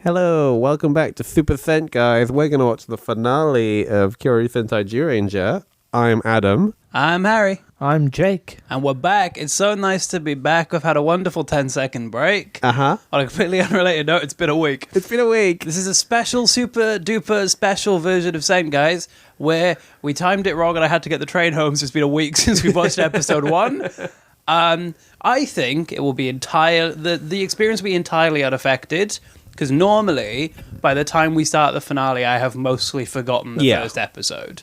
Hello, welcome back to Super Sent, guys. We're going to watch the finale of Kyoryu's Sentai Zyuranger. I'm Adam. I'm Harri. I'm Jake. And we're back. It's so nice to be back. We've had a wonderful 10-second break. Uh-huh. On a completely unrelated note, it's been a week. It's been a week. This is a special, super duper special version of Sent, guys, where we timed it wrong and I had to get the train home, so it's been a week since we watched episode 1. I think it will be the experience will be entirely unaffected, because normally, by the time we start the finale, I have mostly forgotten the first episode.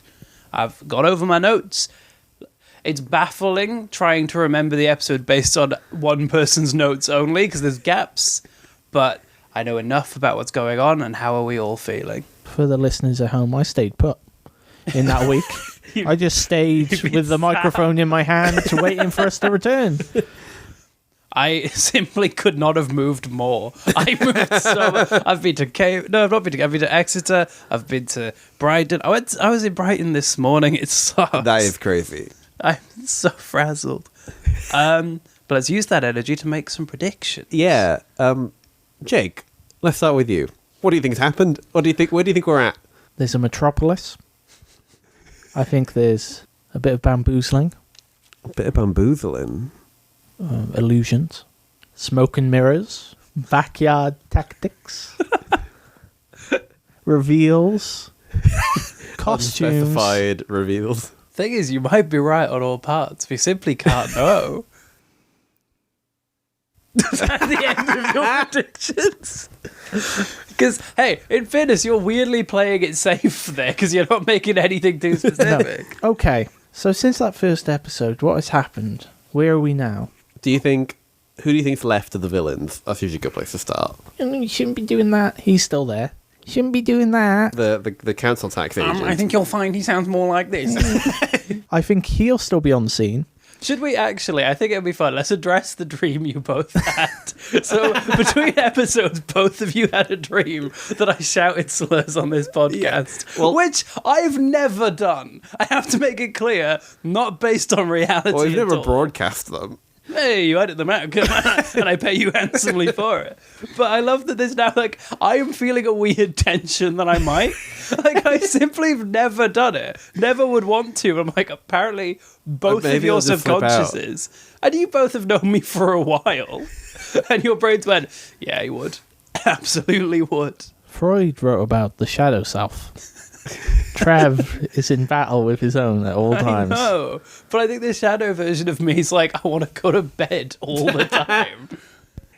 I've gone over my notes. It's baffling trying to remember the episode based on one person's notes only, because there's gaps, but I know enough about what's going on, and how are we all feeling? For the listeners at home, I stayed put in that week. I just stayed with the microphone in my hand, waiting for us to return. I simply could not have moved more. I moved so much. I've been to I've been to Exeter. I've been to Brighton. I was in Brighton this morning. It sucks. That is crazy. I'm so frazzled. But let's use that energy to make some predictions. Yeah. Jake, let's start with you. What do you think's happened? Where do you think we're at? There's a metropolis. I think there's a bit of bamboozling. A bit of bamboozling. Illusions. Smoke and mirrors. Backyard tactics. Reveals. Costumes. Unspecified reveals. Thing is, you might be right on all parts. We simply can't know. Is that the end of your predictions? Because, hey, in fairness, you're weirdly playing it safe there, because you're not making anything too specific. No. Okay, so since that first episode, what has happened? Where are we now? Who do you think's left of the villains? That's usually a good place to start. You shouldn't be doing that. He's still there. Shouldn't be doing that. The council tax agent. I think you'll find he sounds more like this. I think he'll still be on the scene. Should we actually? I think it'd be fun. Let's address the dream you both had. So, between episodes, both of you had a dream that I shouted slurs on this podcast, which I've never done. I have to make it clear, not based on reality. Well, you've never all. broadcast them. Hey, you edit them out, and I pay you handsomely for it. But I love that there's now, I am feeling a weird tension that I might. I simply have never done it. Never would want to. I'm apparently both of your subconsciouses. And you both have known me for a while. And your brains went, yeah, he would. Absolutely would. Freud wrote about the shadow self. Trev is in battle with his own at all times. I know, but I think the shadow version of me is I want to go to bed all the time.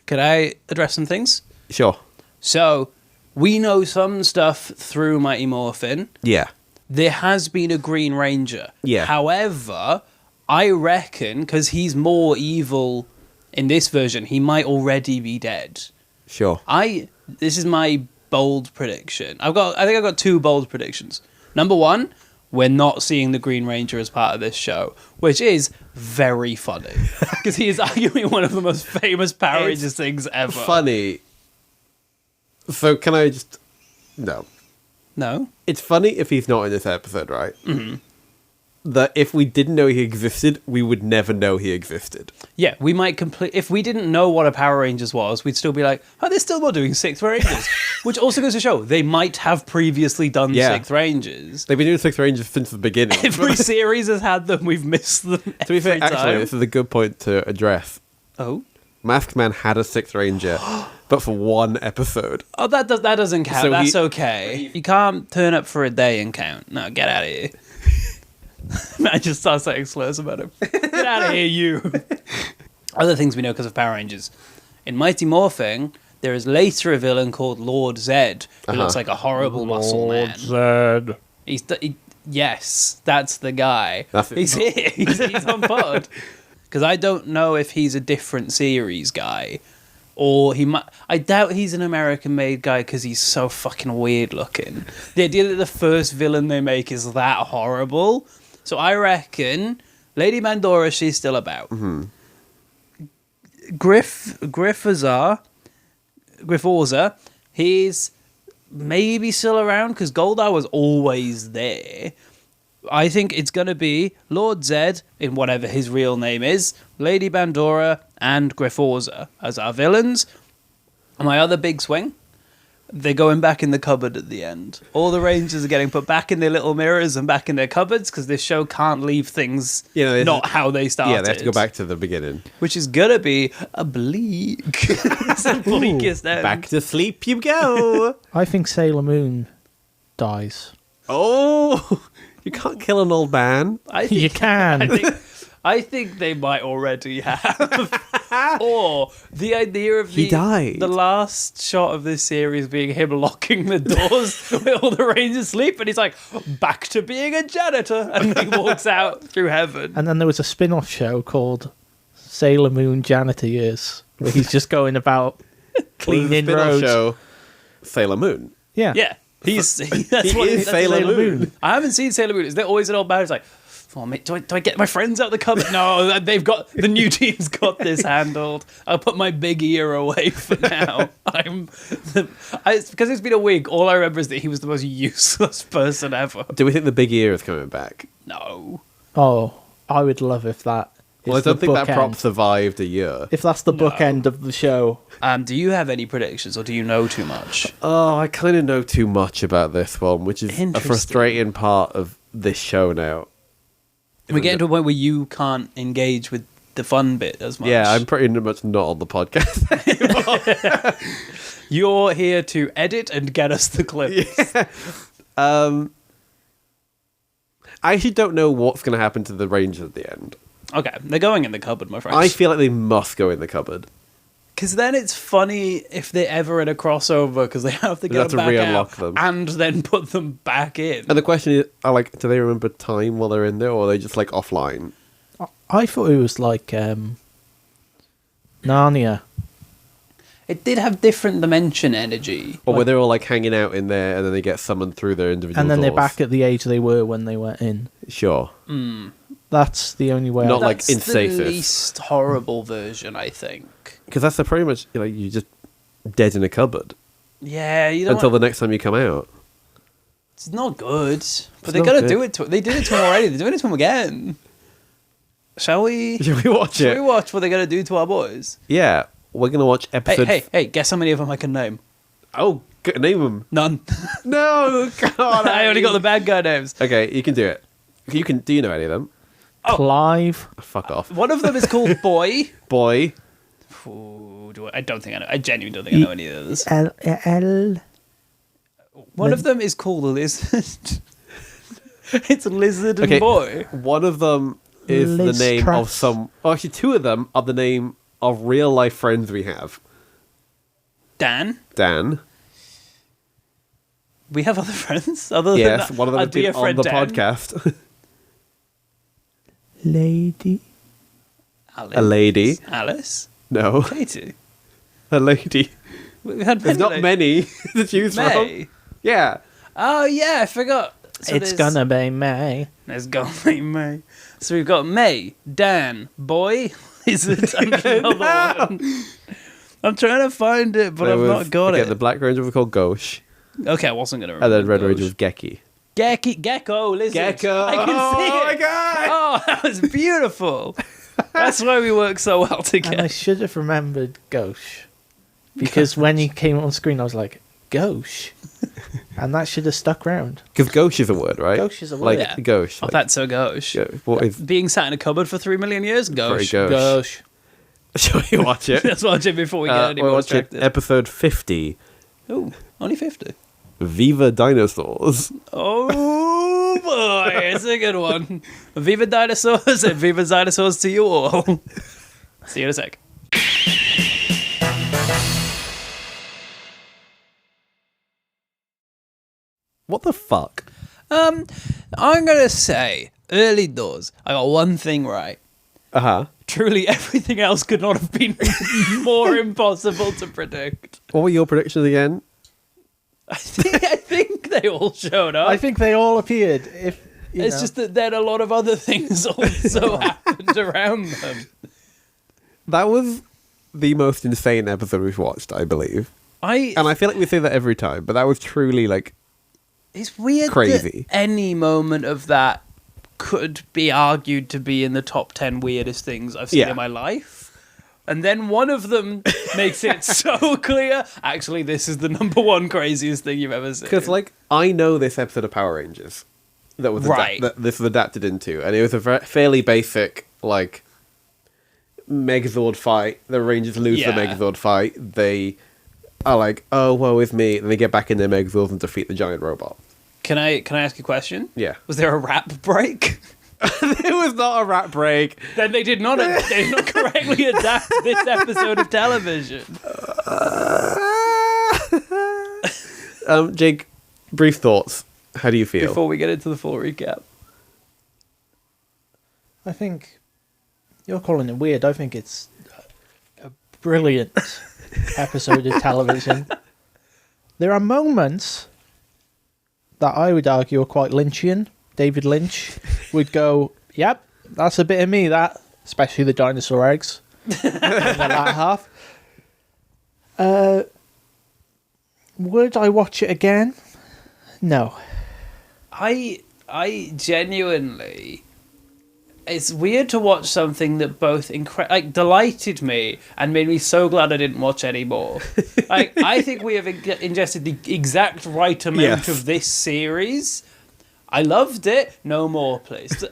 Could I address some things? Sure. So, we know some stuff through Mighty Morphin. Yeah. There has been a Green Ranger. Yeah. However, I reckon, because he's more evil in this version, he might already be dead. Sure. This is my bold prediction. I think I've got 2 bold predictions. Number 1, we're not seeing the Green Ranger as part of this show, which is very funny because he is arguably one of the most famous Power Rangers things ever. Funny. So can I just... No. It's funny if he's not in this episode, right? Mm-hmm. That if we didn't know he existed, we would never know he existed. Yeah, we might if we didn't know what a Power Rangers was, we'd still be like, oh, they're still not doing 6th Rangers. Which also goes to show, they might have previously done 6th Rangers. They've been doing 6th Rangers since the beginning. Every series has had them, we've missed them every To be fair, time. actually, this is a good point to address. Oh? Masked Man had a 6th Ranger, but for 1 episode. Oh, that doesn't count. So That's okay. You can't turn up for a day and count. No, get out of here. I just start saying slurs about him. Get out of here, you. Other things we know because of Power Rangers. In Mighty Morphing, there is later a villain called Lord Zed, who looks like a horrible muscle man. Zed. Yes, that's the guy. He's here. He's on board. Because I don't know if he's a different series guy. Or he might... I doubt he's an American-made guy because he's so fucking weird looking. The idea that the first villain they make is that horrible... So I reckon Lady Bandora, she's still about. Mm-hmm. Grifforza, he's maybe still around because Goldar was always there. I think it's going to be Lord Zed, in whatever his real name is, Lady Bandora, and Grifforza as our villains. And my other big swing, they're going back in the cupboard at the end. All the Rangers are getting put back in their little mirrors and back in their cupboards because this show can't leave things not how they started. Yeah, they have to go back to the beginning. Which is going to be a bleak. It's the bleakest end. Back to sleep you go. I think Sailor Moon dies. Oh, you can't kill an old man. You can. I think they might already have. Or the idea of He died. the last shot of this series being him locking the doors where all the Rangers sleep, and he's like, back to being a janitor, and he walks out through heaven. And then there was a spin-off show called Sailor Moon Janitor Years, where he's just going about cleaning roads. Show Sailor Moon. Yeah. Yeah. That's He is Sailor Moon. I haven't seen Sailor Moon. Is there always an old man who's like, oh, mate, do I get my friends out the cupboard? No, the new team's got this handled. I'll put my big ear away for now. Because it's been a week, all I remember is that he was the most useless person ever. Do we think the big ear is coming back? No. Oh, I would love if that. Well, I don't think that prop survived a year. If that's the bookend of the show. Do you have any predictions, or do you know too much? Oh, I kind of know too much about this one, which is a frustrating part of this show now. We're getting to a point where you can't engage with the fun bit as much. Yeah, I'm pretty much not on the podcast anymore. You're here to edit and get us the clips. Yeah. I actually don't know what's going to happen to the Rangers at the end. Okay, they're going in the cupboard, my friends. I feel like they must go in the cupboard. Because then it's funny if they're ever in a crossover, because they have to get them back re-unlock out them. and then put them back in. And the question is, do they remember time while they're in there, or are they just like offline? I thought it was like Narnia. It did have different dimension energy. Or where they're all like hanging out in there, and then they get summoned through their individual And then doors. they're back at the age they were when they went in. Sure. That's the only way. Not like in That's the stasis. least horrible version, I think. Because that's pretty much, you're just dead in a cupboard. Yeah, you don't until the next time you come out. It's not good. But they're going to do it to him. They did it to him already. They're doing it to him again. Shall we? Should we watch it? Shall we watch what they're going to do to our boys? Yeah. We're going to watch episode... Hey, guess how many of them I can name? Oh, name them. None. No, God. I only got the bad guy names. Okay, you can do it. Do you know any of them? Clive. Fuck off. One of them is called Boy. Boy. Ooh, I don't think I know. I genuinely don't think I know any of those. L. One of them is called Lizard. It's Lizard and Boy. One of them is the name of some... Oh, actually, two of them are the name of real-life friends we have. Dan. We have other friends? Yes, one of them has I'd be been a friend on the Dan. podcast. Lady. Alice. A lady. Alice. No. Katie. A lady. We had There's not many to choose May. from. Yeah. Oh, yeah, I forgot. So It's gonna be May. There's gonna be May. So we've got May, Dan, Boy, Lizard, and another one. I'm trying to find it, but I've not got it. The Black Ranger was called Gauche. Okay, I wasn't going to And remember. then Red Ranger was Geki. Gecko, Lizard. Gecko. I can see it. Oh my God. Oh, that was beautiful. That's why we work so well And together. I should have remembered Gauche. Because when he came on screen, I was like, Gauche? And that should have stuck round. Because Gauche is a word, right? Gauche is a word. Like Yeah. Gauche. Oh, Like, that's so gauche. what is... Being sat in a cupboard for 3 million years? Very Gauche. gauche. Shall we watch it? Let's watch it before we get any we'll more watch it. distracted. Episode 50. Oh, only 50. Viva Dinosaurs. Oh boy, it's a good one. Viva Dinosaurs and Viva Dinosaurs to you all. See you in a sec. What the fuck? I'm gonna say, early doors, I got one thing right. Uh-huh. Truly everything else could not have been more impossible to predict. What were your predictions again? I think they all showed up. I think they all appeared. It's just that then a lot of other things also happened around them. That was the most insane episode we've watched, I believe. And I feel like we say that every time, but that was truly, like, it's weird crazy. that any moment of that could be argued to be in the top 10 weirdest things I've seen in my life. And then one of them makes it so clear, actually, this is the number one craziest thing you've ever seen. Because, like, I know this episode of Power Rangers that was that this was adapted into, and it was a fairly basic, like, Megazord fight. The Rangers lose the Megazord fight. They are like, oh, woe is me. And they get back in their Megazords and defeat the giant robot. Can I ask you a question? Yeah. Was there a rap break? It was not a rap break. Then they did not correctly adapt this episode of television. Jake, brief thoughts. How do you feel? Before we get into the full recap. I think you're calling it weird. I think it's a brilliant episode of television. There are moments that I would argue are quite Lynchian. David Lynch would go, yep, that's a bit of me, that. Especially the dinosaur eggs. In the latter half. Would I watch it again? No. I genuinely... It's weird to watch something that both delighted me and made me so glad I didn't watch anymore. I think we have ingested the exact right amount of this series. I loved it. No more, please.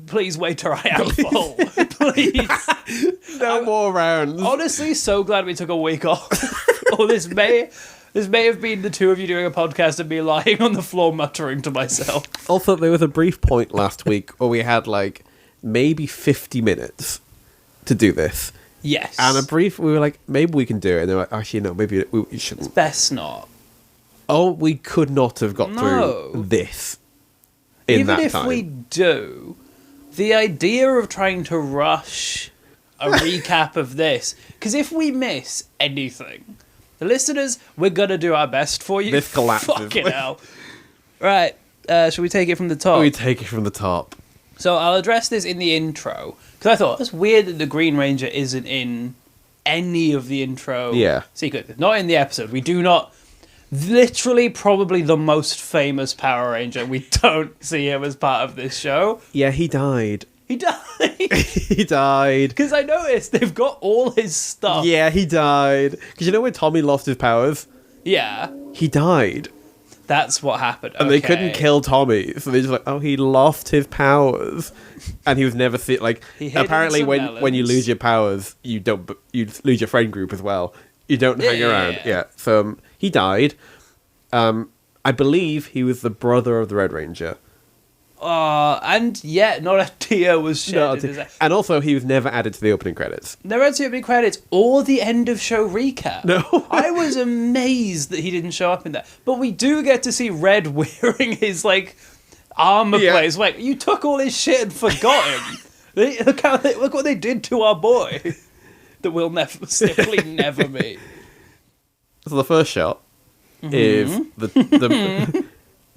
Please wait till I am full. Please. No more rounds. Honestly, so glad we took a week off. Or this may have been the two of you doing a podcast and me lying on the floor muttering to myself. Also, there was a brief point last week where we had, like, maybe 50 minutes to do this. Yes. And we were like, maybe we can do it. And they were like, actually, no, maybe we shouldn't. It's best not. Oh, we could not have got through this in that time. Even if we do, the idea of trying to rush a recap of this, because if we miss anything, the listeners, we're going to do our best for you. This collapses. Fucking hell. Right, should we take it from the top? We take it from the top. So I'll address this in the intro, because I thought, it's weird that the Green Ranger isn't in any of the intro sequences. Not in the episode. We do not... Literally, probably the most famous Power Ranger. We don't see him as part of this show. Yeah, he died. He died. He died. Because I noticed they've got all his stuff. Yeah, he died. Because you know when Tommy lost his powers? Yeah. He died. That's what happened. And they couldn't kill Tommy. So they're just like, oh, he lost his powers. And he was never seen. Like, apparently when you lose your powers, you lose your friend group as well. You don't hang around. Yeah. So he died. I believe he was the brother of the Red Ranger. And yet not a tear was shed. And also, he was never added to the opening credits. Never added to the opening credits or the end of show recap. No. I was amazed that he didn't show up in that. But we do get to see Red wearing his, like, armor plates. Like, you took all his shit and forgot him. Look what they did to our boy. That we'll simply never meet. So the first shot is the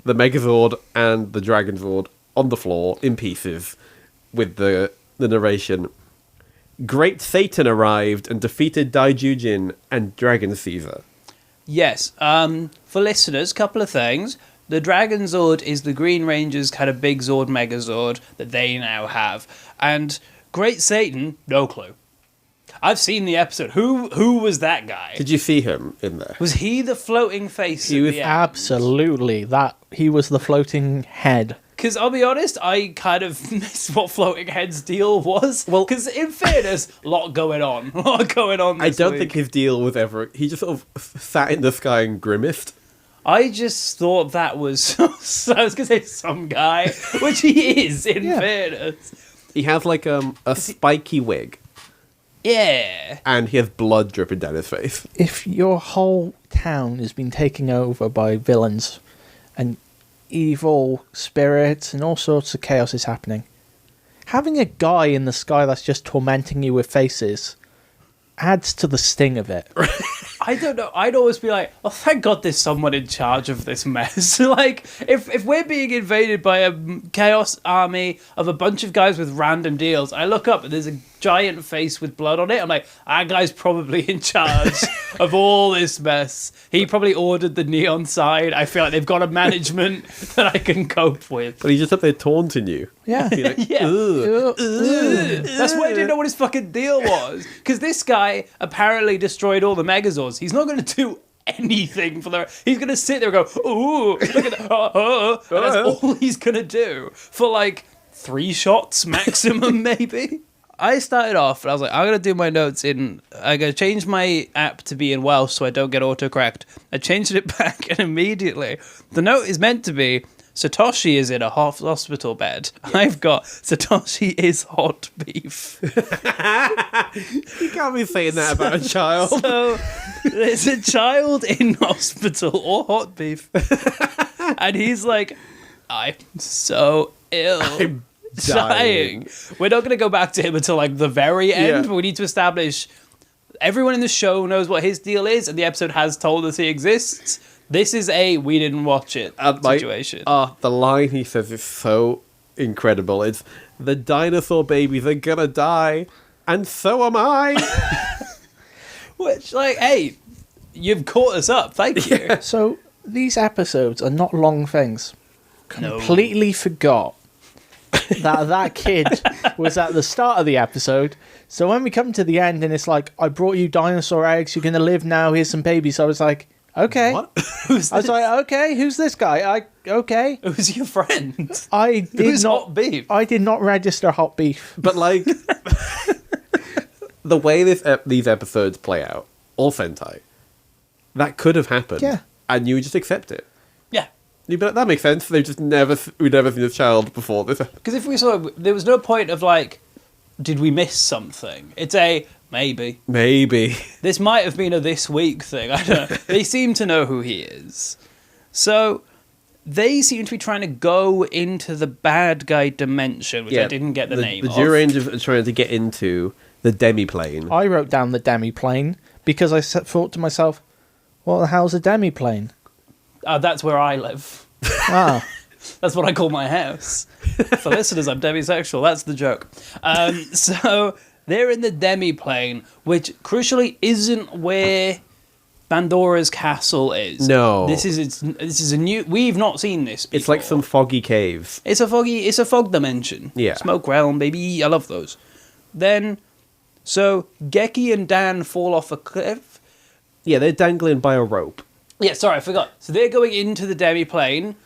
Megazord and the Dragonzord on the floor in pieces with the narration. Great Satan arrived and defeated Daijujin and Dragon Caesar. Yes. For listeners, couple of things. The Dragonzord is the Green Ranger's kind of big Zord Megazord that they now have. And Great Satan, no clue. I've seen the episode. Who was that guy? Did you see him in there? Was he the floating face? He was absolutely that. He was the floating head. Because I'll be honest, I kind of missed what Floating Head's deal was. Well, because in fairness, a lot going on. I don't think his deal was ever. He just sort of sat in the sky and grimaced. I just thought that was. I was going to say some guy, which he is. In fairness, he has like a spiky wig. Yeah. And he has blood dripping down his face. If your whole town has been taken over by villains and evil spirits and all sorts of chaos is happening, having a guy in the sky that's just tormenting you with faces adds to the sting of it. I don't know. I'd always be like, oh, thank God there's someone in charge of this mess. Like, if we're being invaded by a chaos army of a bunch of guys with random deals, I look up and there's a giant face with blood on it. I'm like, that guy's probably in charge of all this mess. He probably ordered the neon sign. I feel like they've got a management that I can cope with. But he's just up there taunting you. Yeah. Like, Yeah. "Ugh." That's why I didn't know what his fucking deal was. Because this guy apparently destroyed all the Megazords. He's not going to do anything for the. He's going to sit there and go, ooh, look at that. And that's all he's going to do for like 3 shots maximum, maybe. I started off and I was like, I'm going to do my notes I'm going to change my app to be in Welsh so I don't get autocorrect. I changed it back and immediately the note is meant to be Satoshi is in a hospital bed. Yeah. I've got Satoshi is hot beef. You can't be saying that about a child. So there's a child in hospital or hot beef. And he's like, I'm so ill. I'm dying. We're not going to go back to him until like the very end, but we need to establish everyone in the show knows what his deal is, and the episode has told us he exists. This is we didn't watch it situation. The line he says is so incredible. It's, the dinosaur babies are gonna die, and so am I. Which, like, hey, you've caught us up. Thank you. Yeah. So these episodes are not long things. Completely forgot that kid was at the start of the episode. So when we come to the end and it's like, I brought you dinosaur eggs, you're going to live now, here's some babies. I was like, okay. What? Who's this? I was like, okay, who's this guy? Okay. Who's your friend? Who's hot beef? I did not register hot beef. But like, the way these episodes play out, all Sentai, that could have happened. Yeah. And you would just accept it. Yeah. You'd be like, that makes sense. We've never seen a child before this. Because if we saw it, there was no point of like, did we miss something? It's maybe. Maybe. This might have been a this week thing. I don't know. They seem to know who he is. So they seem to be trying to go into the bad guy dimension, which I didn't get the name of. The Zyuranger are trying to get into the demi-plane. I wrote down the demi-plane because I thought to myself, what the hell's a demi-plane? That's where I live. Ah. That's what I call my house. For listeners, I'm demisexual. That's the joke. So they're in the demi-plane, which crucially isn't where Bandora's castle is. No. This is a new. We've not seen this before. It's like some foggy caves. It's a fog dimension. Yeah. Smoke realm, baby. I love those. Then, so Geki and Dan fall off a cliff. Yeah, they're dangling by a rope. Yeah, sorry, I forgot. So they're going into the demi-plane.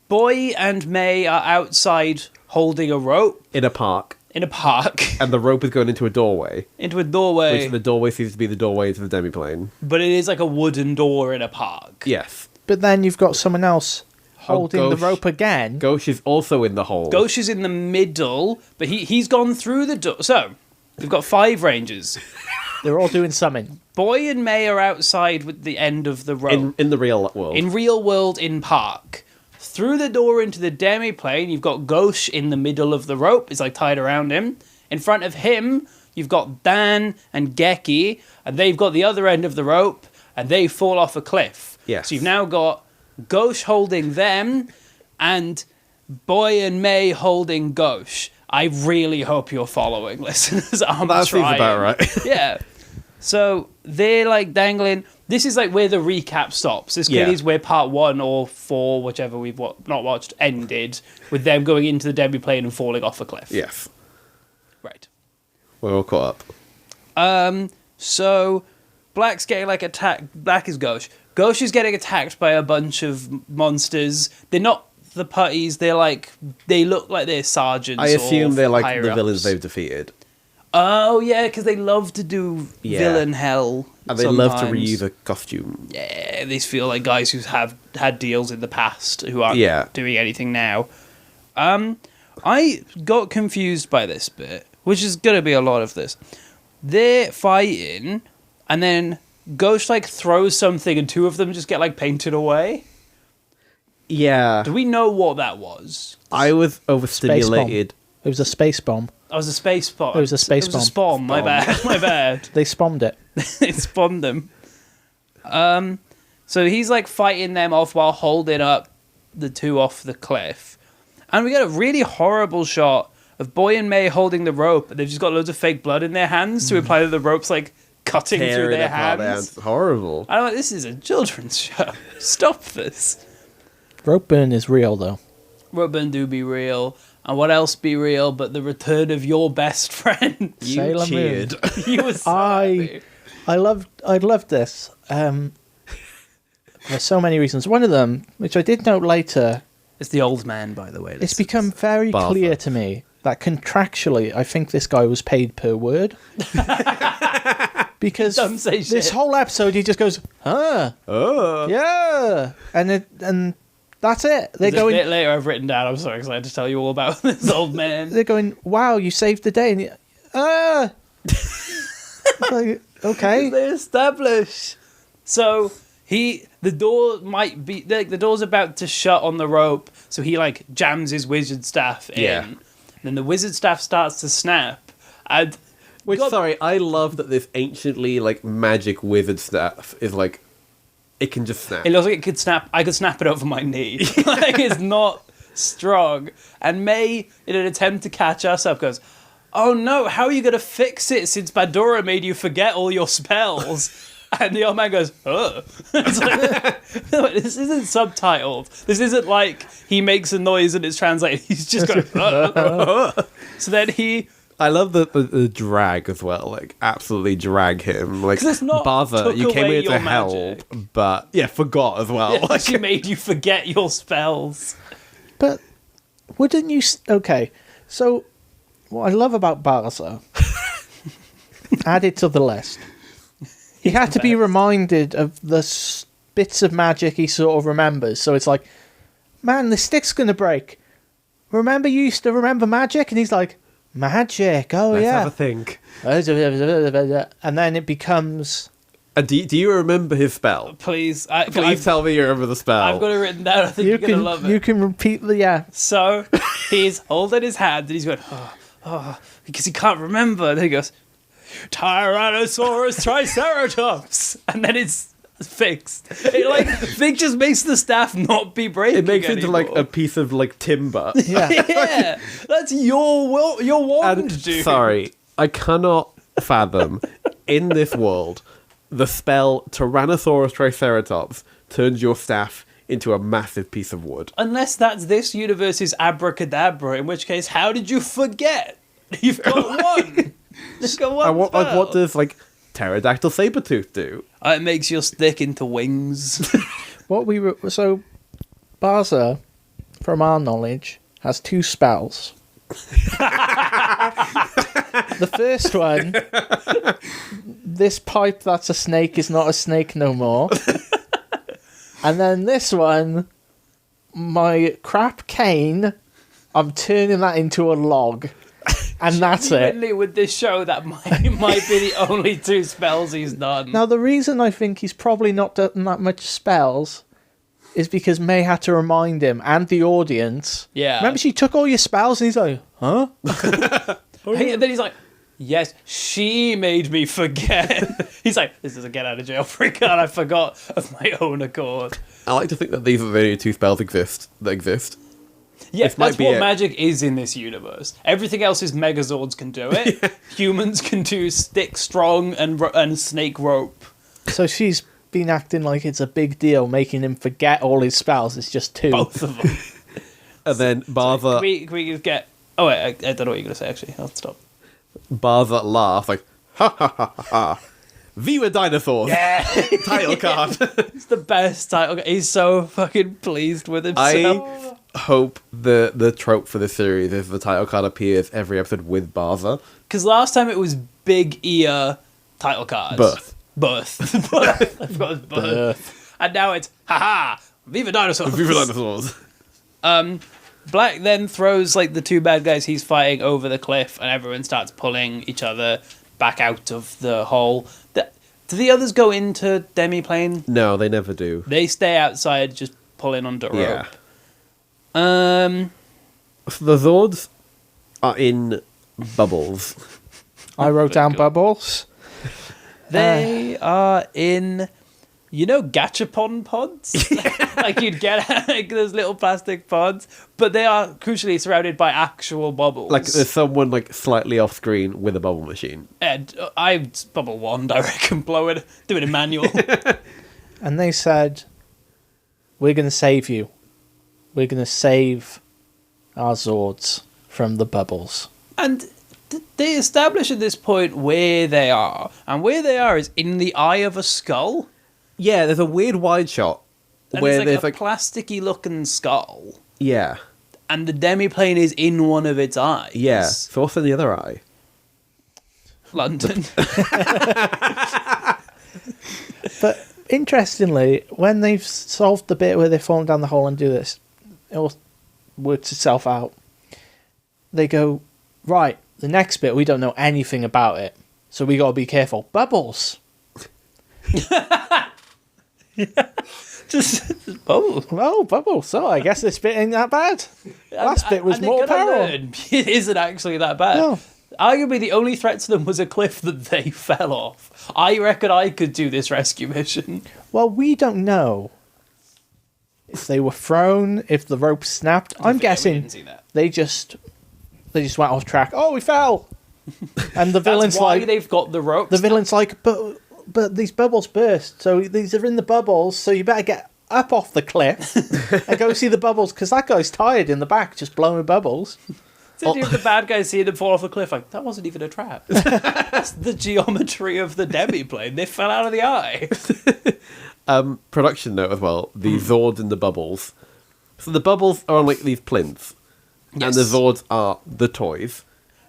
Boy and May are outside holding a rope. In a park. And the rope is going into a doorway. Into a doorway. Which the doorway seems to be the doorway into the demi-plane. But it is like a wooden door in a park. Yes. But then you've got someone else holding the rope again. Ghosh is also in the hole. Ghosh is in the middle, but he's gone through the door. So, we've got 5 rangers. They're all doing something. Boy and May are outside with the end of the rope. In the real world. In real world, in park. Through the door into the demi-plane, you've got Ghosh in the middle of the rope. It's like tied around him. In front of him, you've got Dan and Geki, and they've got the other end of the rope, and they fall off a cliff. Yes. So you've now got Ghosh holding them, and Boy and May holding Ghosh. I really hope you're following, listeners. That seems about right. Yeah. So they're like dangling. This is like where the recap stops. This clearly is where part 1 or 4, whichever we've not watched, ended, with them going into the demi-plane and falling off a cliff. Yes. Right. We're all caught up. So Black's getting like attacked. Black is Ghosh. Ghosh is getting attacked by a bunch of monsters. They're not the putties. They look like they're sergeants. I assume they're like higher-ups. the villains they've defeated. Oh, yeah, because they love to do villain hell. And they love to reuse a costume. Yeah, these feel like guys who have had deals in the past who aren't doing anything now. I got confused by this bit, which is going to be a lot of this. They're fighting, and then Ghosh like throws something, and 2 of them just get like painted away. Yeah. Do we know what that was? I was overstimulated. It was a space bomb. Oh, it was a space bomb. It was a space bomb. It was a spawn. My bad. My bad. They spawned it. They spawned them. So he's like fighting them off while holding up the 2 off the cliff. And we get a really horrible shot of Boy and May holding the rope, and they've just got loads of fake blood in their hands to imply that the rope's like cutting through their hands. It's horrible. I'm like, this is a children's show. Stop this. Rope burn is real, though. Rope burn do be real. And what else be real but the return of your best friend? You Sailor cheered. Moon. You were so happy. I loved this. There's so many reasons. One of them, which I did note later, It's the old man, by the way. it's become very Bartha. clear to me that contractually, I think this guy was paid per word. Because Don't say this shit. whole episode, he just goes, "Huh, Oh. yeah," and that's it. They're There's a going. bit later I've written down. I'm so excited to tell you all about this old man. They're going. Wow, you saved the day, and like, okay. They establish. So the door's about to shut on the rope, so he like jams his wizard staff in. Yeah. Then the wizard staff starts to snap, and Sorry, I love that this anciently like magic wizard staff is like it can just snap. it looks like it could snap. I could snap it over my knee. Like it's not strong. And May, in an attempt to catch us up, goes, "Oh no, how are you going to fix it since Bandora made you forget all your spells?" And the old man goes, "Oh." It's like, this isn't subtitled. This isn't like he makes a noise and it's translated. He's just going, So then I love the drag as well. Like absolutely drag him. Like 'Cause it's not Bartha, took you came away here to your help, magic. but yeah, forgot as well. Like, she made you forget your spells. But wouldn't you? Okay, so what I love about Bartha, added to the list, he had to be reminded of the bits of magic he sort of remembers. So it's like, man, the stick's gonna break. Remember, you used to remember magic, and he's like, magic. Oh let's yeah. have a think. And then it becomes. Do you remember his spell? Please, Please tell me you remember the spell. I've got it written down. I think you're going to love it. You can repeat the So he's holding his hand and he's going, because he can't remember. And then he goes, Tyrannosaurus Triceratops. And then it's fixed. It like, Vic just makes the staff not be breaking. It makes it into anymore. like a piece of like timber. Yeah. Yeah, that's your wand, And dude. sorry, I cannot fathom in this world the spell Tyrannosaurus Triceratops turns your staff into a massive piece of wood. Unless that's this universe's abracadabra, in which case, how did you forget? You've got one. You've got one And what spell. does like pterodactyl sabertooth do? It makes your stick into wings. So Bartha, from our knowledge, has 2 spells. The first one, this pipe that's a snake is not a snake no more. And then this one, my crap cane, I'm turning that into a log. And that's it. Genuinely, with this show, that might be the only 2 spells he's done. Now, the reason I think he's probably not done that much spells is because May had to remind him and the audience. Yeah. Remember, she took all your spells, and he's like, huh? And then he's like, yes, she made me forget. He's like, this is a get out of jail free card. I forgot of my own accord. I like to think that these are the only 2 spells that exist. Yes, This might that's be what it. magic is in this universe. Everything else is Megazords can do it. Humans can do stick strong and snake rope. So she's been acting like it's a big deal, making him forget all his spells. It's just 2. Both of them. And then Bartha, Can we just get... Oh, wait, I don't know what you're going to say, actually. I'll stop. Bartha laughs like, ha ha ha ha ha. Viva Dinosaurs! Yeah! Title card. It's the best title. He's so fucking pleased with himself. I hope the trope for this series is the title card appears every episode with Bartha. Because last time it was big ear title cards. Birth. Birth. I forgot his birth. And now it's, haha, Viva Dinosaurs. Viva Dinosaurs. Black then throws like the 2 bad guys he's fighting over the cliff, and everyone starts pulling each other back out of the hole. Do the others go into Demiplane? No, they never do. They stay outside, just pulling under rope. Yeah. Um, So the Zords are in bubbles. I wrote down bubbles. They are in You know gachapon pods? Like you'd get like those little plastic pods, but they are crucially surrounded by actual bubbles. Like there's someone like slightly off screen with a bubble machine. And I bubble wand, I reckon, blow it, do it in manual. And they said, we're going to save you. We're going to save our Zords from the bubbles. And they establish at this point where they are. And where they are is in the eye of a skull. Yeah, there's a weird wide shot And where there's there's a plasticky looking skull. yeah, And the demiplane is in one of its eyes. yeah. So what's in the other eye? London. But interestingly, when they've solved the bit where they fall down the hole and do this, it all works itself out. They go, right, the next bit, we don't know anything about it. So we got to be careful. Bubbles. Just bubbles. Oh, bubbles. So I guess this bit ain't that bad. Last bit was And more they're gonna peril. learn it isn't actually that bad. No. Arguably, the only threat to them was a cliff that they fell off. I reckon I could do this rescue mission. Well, we don't know if they were thrown, if the rope snapped. I'm We guessing didn't see that. they just went off track. Oh, we fell. And the villain's That's why like, they've got the ropes. the villain's like, but these bubbles burst, so these are in the bubbles, so you better get up off the cliff and go see the bubbles, because that guy's tired in the back just blowing bubbles. So you have the bad guys seeing them fall off a cliff, like, that wasn't even a trap. That's the geometry of the demiplane. They fell out of the eye. Production note as well. The Zords in the bubbles. So the bubbles are on like these plinths, Yes. and the Zords are the toys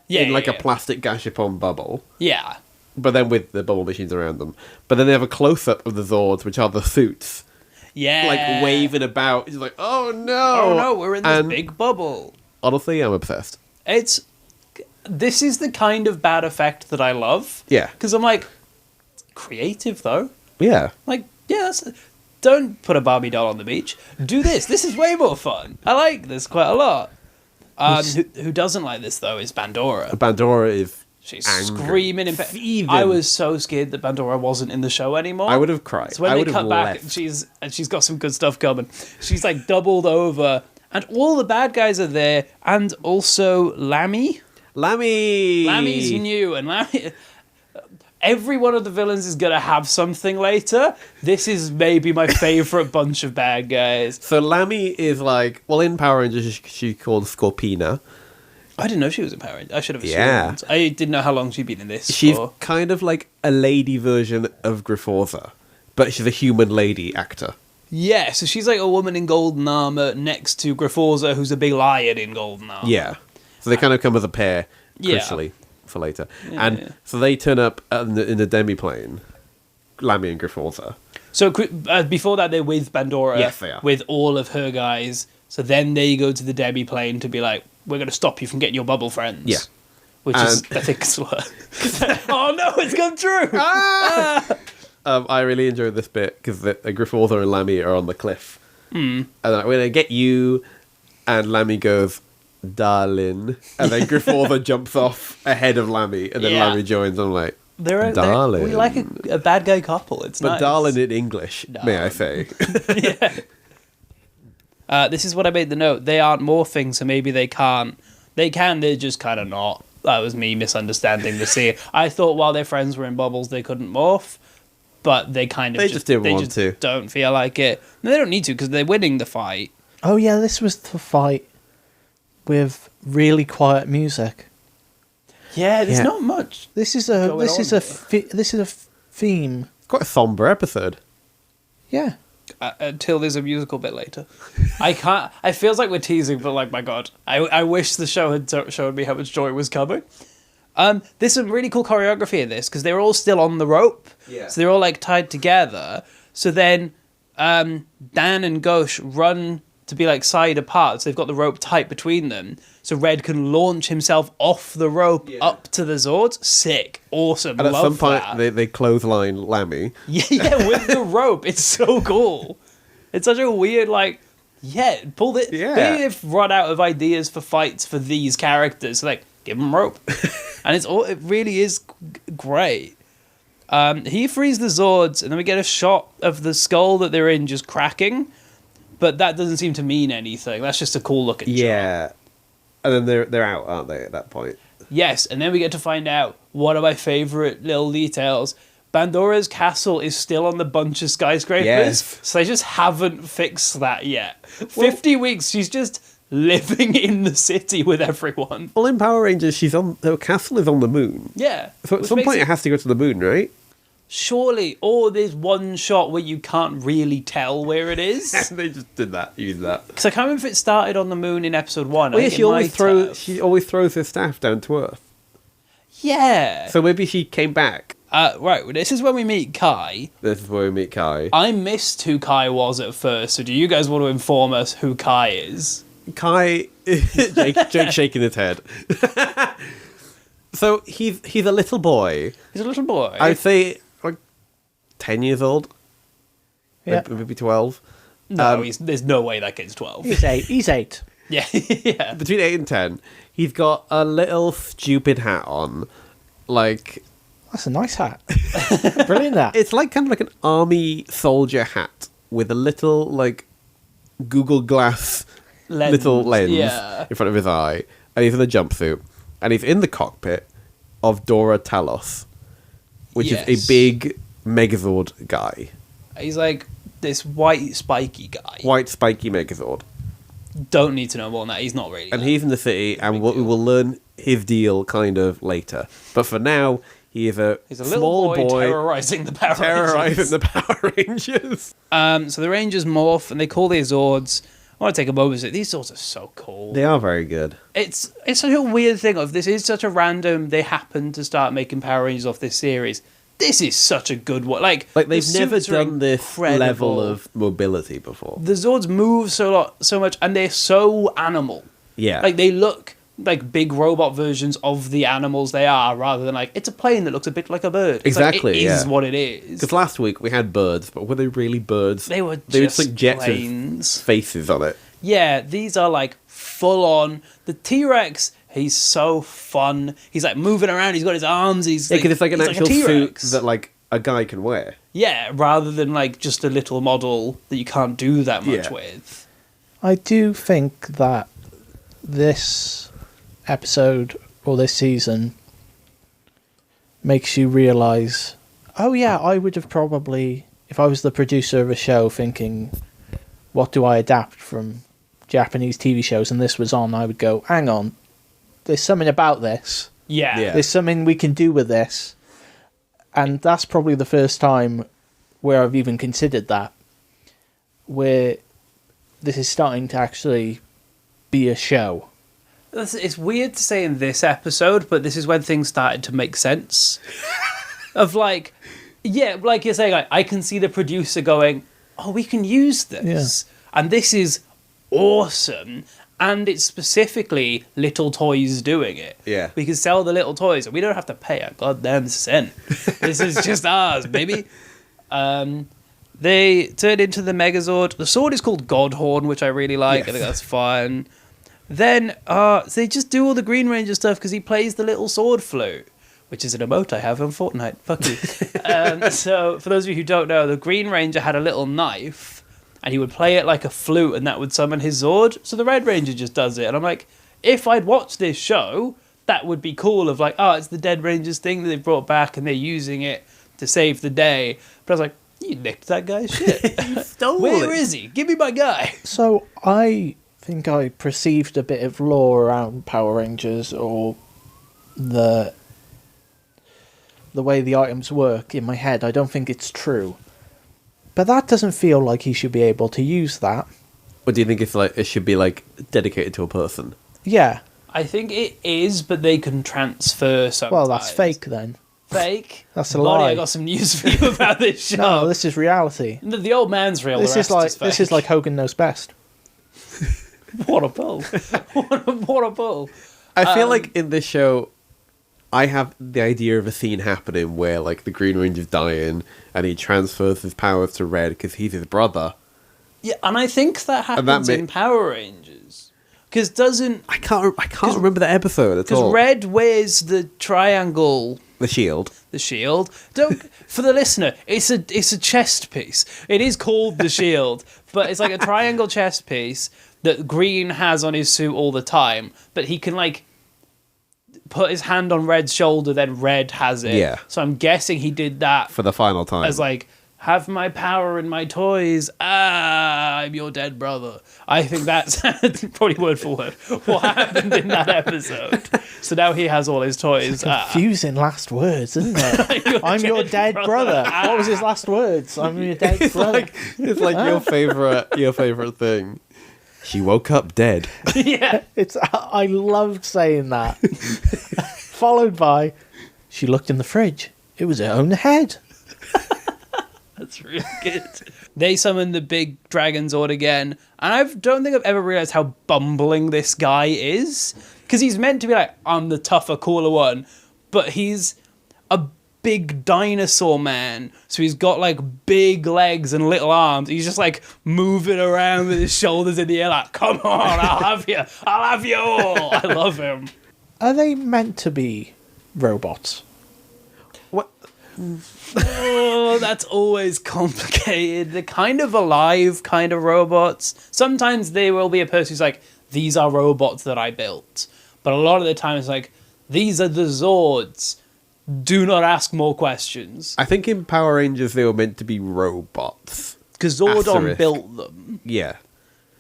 Yeah, in like yeah, a plastic gashapon bubble. yeah. But then with the bubble machines around them. But then they have a close-up of the Zords, which are the suits, Yeah. like waving about. It's like, oh no! Oh no, we're in this And big bubble. honestly, I'm obsessed. This is the kind of bad effect that I love. Yeah. Because I'm like, creative though. Yeah. Like, yeah, don't put a Barbie doll on the beach. Do this. This is way more fun. I like this quite a lot. Who doesn't like this though is Bandora. Bandora is She's angry. screaming in pain. Seething. I was so scared that Bandora wasn't in the show anymore. I would have cried. So when I they would have cut back, left. she's got some good stuff coming. She's like doubled over, and all the bad guys are there, and also Lammy. Lammy's new, and Lammy. Every one of the villains is gonna have something later. This is maybe my favorite bunch of bad guys. So Lammy is like, well, in Power Rangers, she's called Scorpina. I didn't know she was in Power Rangers. I should have assumed. Yeah. I didn't know how long she'd been in this. She's for. kind of like a lady version of Griforza, but she's a human lady actor. Yeah, so she's like a woman in golden armor next to Griforza, who's a big lion in golden armor. Yeah. So they kind of come as a pair, Yeah. crucially, for later. Yeah, and yeah. so they turn up in the demiplane, Lammy and Griforza. So before that, they're with Bandora. Yes, they are. With all of her guys. So then they go to the demiplane to be like, we're going to stop you from getting your bubble friends. Yeah. Which is, I think, oh no, it's come true! I really enjoyed this bit because Griforza and Lammy are on the cliff. And they're like, we're going to get you. And Lammy goes, darling. And then Griforza jumps off ahead of Lammy. And then Yeah. Lammy joins. I'm like, They're darling. we like a bad guy couple. It's But nice. darling in English, may I say. This is what I made the note. They aren't morphing, so maybe they can't. They can, they're just kind of not. That was me misunderstanding the scene. I thought while their friends were in bubbles, they couldn't morph, but they kind of They just didn't want to. Don't feel like it. No, they don't need to because they're winning the fight. Oh yeah, this was the fight with really quiet music. Yeah, there's Yeah. not much. This is a Going on this is a theme. Quite a somber episode. Yeah. Until there's a musical bit later. I can't. It feels like we're teasing, but like, my God, I wish the show had showed me how much joy was coming. There's some really cool choreography in this because they're all still on the rope. Yeah. So they're all like tied together. So then Dan and Ghosh run to be like side apart. So they've got the rope tight between them. So Red can launch himself off the rope up to the Zords. Sick. Awesome. And at Love some point, that. they clothesline Lammy. Yeah, with the rope. It's so cool. It's such a weird, like, pull it. Yeah. They've run out of ideas for fights for these characters. So, like, give them rope. And it really is great. He frees the Zords, and then we get a shot of the skull that they're in just cracking. But that doesn't seem to mean anything. That's just a cool looking shot. Yeah. And then they're out, aren't they, at that point? Yes, and then we get to find out one of my favourite little details. Bandora's castle is still on the bunch of skyscrapers, Yes. so they just haven't fixed that yet. 50 weeks, she's just living in the city with everyone. Well, in Power Rangers, her castle is on the moon. Yeah. So at some point it has to go to the moon, right? Surely, or there's one shot where you can't really tell where it is. They just did that, used that. Because I can't remember if it started on the moon in episode 1. Well, yeah, she always throws her staff down to Earth. Yeah. So maybe she came back. Right, this is when we meet Kai. This is where we meet Kai. I missed who Kai was at first, so do you guys want to inform us who Kai is? Kai, Jake shaking his head. So he's a little boy. He's a little boy. I'd say like 10 years old. Yeah. Maybe 12. No, there's no way that kid's 12. He's 8. Yeah, yeah. Between 8 and 10. He's got a little stupid hat on. Like, That's a nice hat. Brilliant hat. it's like kind of like an army soldier hat with a little like Google Glass little lens in front of his eye. And he's in a jumpsuit. And he's in the cockpit of Dora Talos, which is a big Megazord guy. He's like this white spiky guy. White spiky Megazord. Don't need to know more than that. He's not really. And he's in the city, and we will learn his deal kind of later. But for now, he's a little small boy terrorizing the Power terrorizing the Power Rangers. So the Rangers morph, and they call their Zords. I want to take a moment to say, these Zords are so cool. They are very good. It's such a weird thing of this is such a random, they happen to start making Power Rangers off this series. This is such a good one. Like they've never done this level of mobility before. The Zords move so much, and they're so animal. Yeah. Like, they look like big robot versions of the animals they are, rather than like, it's a plane that looks a bit like a bird. It's exactly, like, it is what it is. Because last week we had birds, but were they really birds? They were just like jets planes. with faces on it. Yeah, these are like full on. The T-Rex, he's so fun. He's like moving around. He's got his arms. Because it's like an actual suit that like a guy can wear. Yeah, rather than like just a little model that you can't do that much with. I do think that this episode or this season makes you realise, oh yeah, I would have probably, if I was the producer of a show thinking, what do I adapt from Japanese TV shows, and this was on, I would go, hang on, there's something about this. Yeah. There's something we can do with this. And that's probably the first time where I've even considered that, where this is starting to actually be a show. It's weird to say in this episode, but this is when things started to make sense. Of like, yeah, like you're saying, I can see the producer going, oh, we can use this. Yeah. And this is awesome. And it's specifically Little Toys doing it. Yeah. We can sell the Little Toys and we don't have to pay a goddamn cent. This is just ours, baby. They turn into the Megazord. The sword is called Godhorn, which I really like. Yes. I think that's fun. Then they just do all the Green Ranger stuff because he plays the little sword flute, which is an emote I have on Fortnite. Fuck you. So for those of you who don't know, the Green Ranger had a little knife and he would play it like a flute and that would summon his Zord. So the Red Ranger just does it. And I'm like, if I'd watched this show, that would be cool of like, oh, it's the Dead Rangers thing that they brought back and they're using it to save the day. But I was like, you nicked that guy's shit. You stole Where is he? Give me my guy. So I think I perceived a bit of lore around Power Rangers or the way the items work in my head. I don't think it's true. But that doesn't feel like he should be able to use that. Or do you think it should be like dedicated to a person? Yeah. I think it is, but they can transfer sometimes. Well, that's fake then. Fake? That's a Buddy, lie. I got some news for you about this show. No, this is reality. The old man's real. This is like Hogan Knows Best. What a pull! What a pull! I feel like in this show, I have the idea of a scene happening where like the Green Ranger's dying and he transfers his powers to Red because he's his brother. Yeah, and I think that happens in Power Rangers. Because doesn't... I can't remember the episode at all. Because Red wears the triangle... The shield. the shield. Don't for the listener. It's a chest piece. It is called the shield, but it's like a triangle chest piece that Green has on his suit all the time. But he can like put his hand on Red's shoulder, then Red has it. Yeah. So I'm guessing he did that For the final time. as like, have my power in my toys. I'm your dead brother. I think that's probably word for word what happened in that episode. So now he has all his toys. Confusing last words, isn't it? I'm your dead brother. What was his last words? I'm your dead brother. It's like your favorite thing. She woke up dead. Yeah. I loved saying that. Followed by, she looked in the fridge. It was her own head. That's really good. They summon the big Dragon Zord again, and I don't think I've ever realized how bumbling this guy is. Because he's meant to be like, I'm the tougher, cooler one, but he's a big dinosaur man. So he's got like big legs and little arms. He's just like moving around with his shoulders in the air like, come on, I'll have you. I'll have you all. I love him. Are they meant to be robots? What? Oh, that's always complicated. They're kind of alive, kind of robots. Sometimes there will be a person who's like, these are robots that I built. But a lot of the time it's like, these are the Zords. Do not ask more questions. I think in Power Rangers they were meant to be robots. Because Zordon Asterisk. built them. Yeah.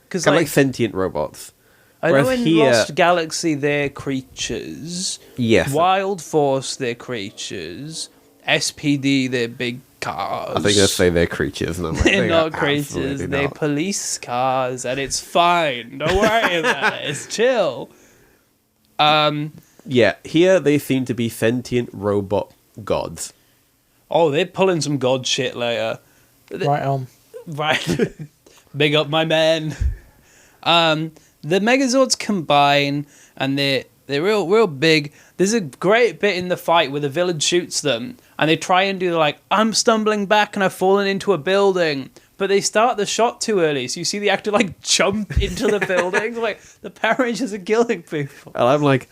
Because Kind of like sentient robots. I know Whereas in here- Lost Galaxy they're creatures. Yes. Wild Force they're creatures. SPD they're big cars. I think they say they're creatures. And I'm like, They're they not are creatures. absolutely They're not. police cars, and it's fine. Don't worry about it. It's chill. Yeah, here they seem to be sentient robot gods. Oh, they're pulling some god shit later. Right on. Right. Big up my men. The Megazords combine, and they're real big. There's a great bit in the fight where the villain shoots them, and they try and do like, I'm stumbling back and I've fallen into a building. But they start the shot too early, so you see the actor like jump into the building. Like, the Power Rangers are killing people. And I'm like,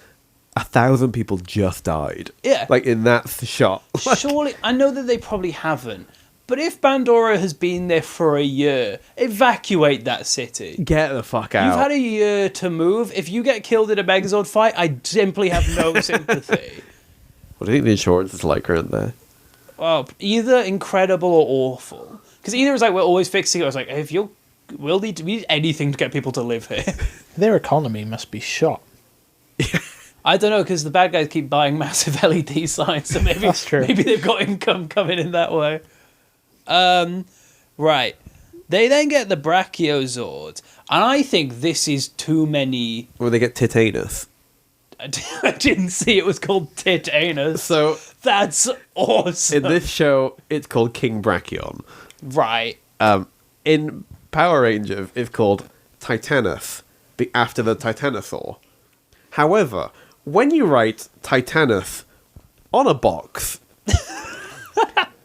1,000 people just died. Yeah. Like, in that shot. Surely, I know that they probably haven't, but if Bandora has been there for a year, evacuate that city. Get the fuck out. You've had a year to move. If you get killed in a Megazord fight, I simply have no sympathy. What do you think the insurance is like around there? Well, either incredible or awful. Because either it's like, we're always fixing it, or it's like, if we need anything to get people to live here. Their economy must be shot. I don't know, because the bad guys keep buying massive LED signs, so maybe That's true. Maybe they've got income coming in that way. Right. They then get the Brachiozord, and I think this is too many. Where they get Titanus. I didn't see it was called Titanus. So, That's awesome. in this show, it's called King Brachion. Right. In Power Rangers, it's called Titanus, after the Titanosaur. However, when you write Titanus on a box,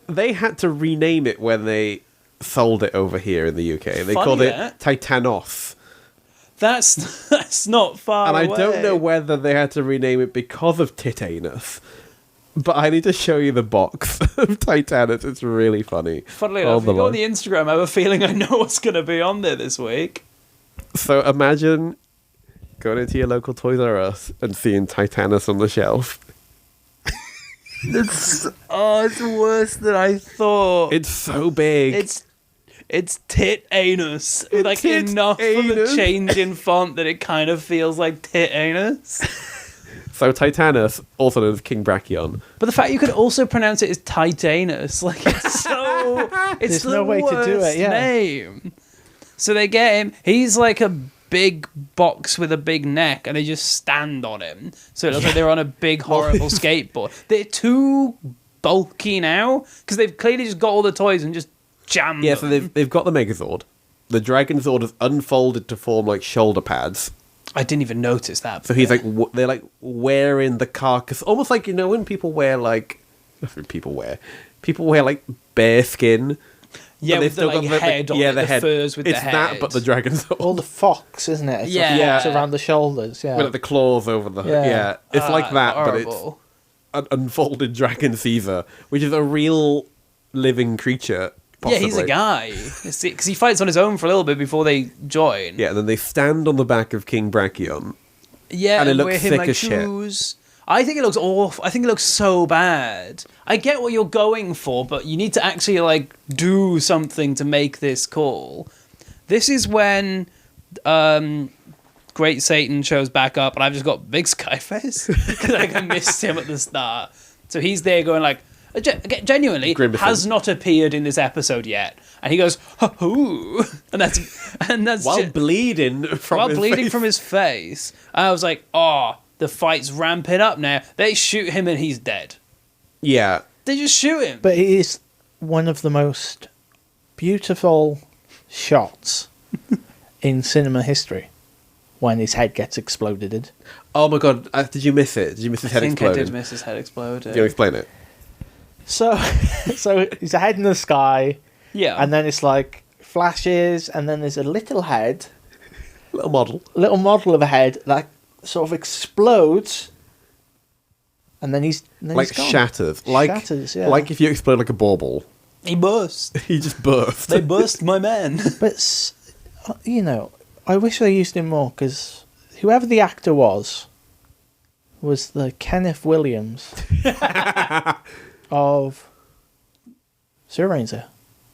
they had to rename it when they sold it over here in the UK. They called it Titanos. That's not far And I away. don't know whether they had to rename it because of Titanus. But I need to show you the box of Titanus. It's really funny. Funnily enough, if you go on the Instagram, I have a feeling I know what's going to be on there this week. So imagine going into your local Toys R Us and seeing Titanus on the shelf. It's worse than I thought. It's so big. It's tit anus. Like tit enough of anus. a change in font that it kind of feels like tit anus. So Titanus, also known as King Brachion. But the fact you could also pronounce it as Titanus, like it's so it's There's the no way to do it, worst yeah. name. So they get him. He's like a big box with a big neck, and they just stand on him. So it looks like they're on a big horrible skateboard. They're too bulky now because they've clearly just got all the toys and just jammed Yeah, them. so they've got the Megazord. The Dragon Zord is unfolded to form like shoulder pads. I didn't even notice that. So he's like, they're like wearing the carcass, almost like, you know, when people wear like, people wear like bear skin. yeah, but with the like, head on it, the head. furs with it's the head. that, but the Dragon Zord. All the fox, isn't it? It's Yeah. the fox around the shoulders. Yeah. With like, the claws over the Yeah. yeah. It's like that, but it's horrible. an unfolded dragon Caesar, which is a real living creature. Possibly. Yeah, he's a guy. Because he fights on his own for a little bit before they join. Yeah, and then they stand on the back of King Brachion. Yeah, and it looks wear him thick like as shoes. I think it looks awful. I think it looks so bad. I get what you're going for, but you need to actually like do something to make this cool. This is when Great Satan shows back up, and I've just got big Skyface because like, I missed him at the start. So he's there going like, genuinely Grimacing. has not appeared in this episode yet, and he goes, "Hoo," and that's While bleeding from his face. And I was like, "Oh, the fight's ramping up now." They shoot him and he's dead. Yeah, They just shoot him. But it is one of the most beautiful shots in cinema history when his head gets exploded. Oh my god, did you miss it? Did you miss his head exploding? I did miss his head exploding. Can you explain it? So he's a head in the sky, Yeah. and then it's like flashes, and then there's a little head, Little model. of a head that sort of explodes, and then he's Like gone. shatters. Shatters, yeah. Like if you explode like a bauble. He burst. He just burst. They burst my man. But I wish they used him more, because whoever the actor was the Kenneth Williams of Zyuranger.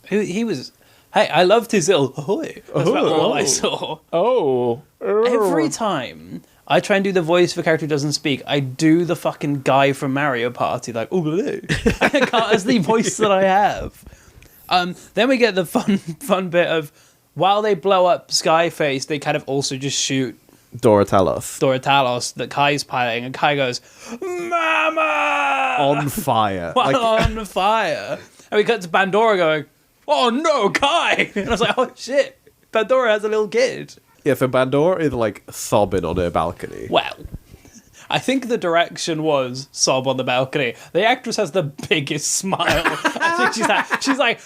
He was... Hey, I loved his little ahoy. That's about all I saw. Oh. Every time I try and do the voice of a character who doesn't speak, I do the fucking guy from Mario Party, like, oh, I can't as the voice that I have. Then we get the fun bit of, while they blow up Skyface, they kind of also just shoot Doratalos. that Kai's piloting, and Kai goes, "Mama!" On fire. While on fire. And we cut to Bandora going, "Oh no, Kai!" And I was like, oh shit, Bandora has a little kid. Yeah, so Bandora is like sobbing on her balcony. Well, I think the direction was sob on the balcony. The actress has the biggest smile. I think she's like,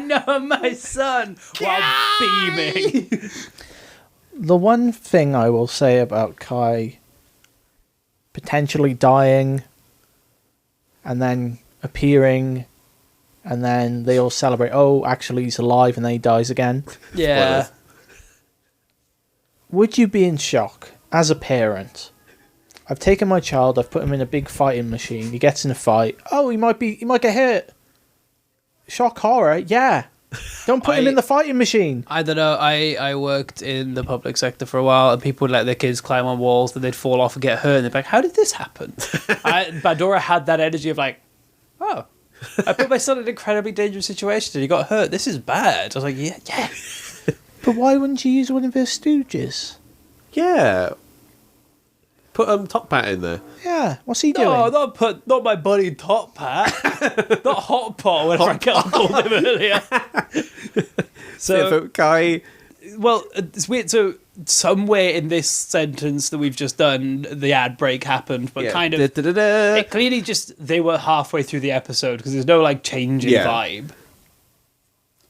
no, my son, while beaming. The one thing I will say about Kai potentially dying and then appearing, and then they all celebrate, oh, actually he's alive, and then he dies again. Yeah. Spoilers. Would you be in shock as a parent? I've taken my child, I've put him in a big fighting machine, he gets in a fight, oh, he might get hurt. Shock horror, yeah. Don't put him in the fighting machine. I don't know. I worked in the public sector for a while, and people would let their kids climb on walls, then they'd fall off and get hurt, and they'd be like, how did this happen? Bandora had that energy of like, oh, I put my son in an incredibly dangerous situation and he got hurt. This is bad. I was like, yeah. But why wouldn't you use one of his stooges? Yeah. Put Top Hat in there. Yeah, what's he doing? No, not my buddy Top Hat. Not Hot Pot, whatever I called him earlier. So Kai... Well, it's weird. So somewhere in this sentence that we've just done, the ad break happened, but kind of... It clearly just... They were halfway through the episode, because there's no, like, change in vibe.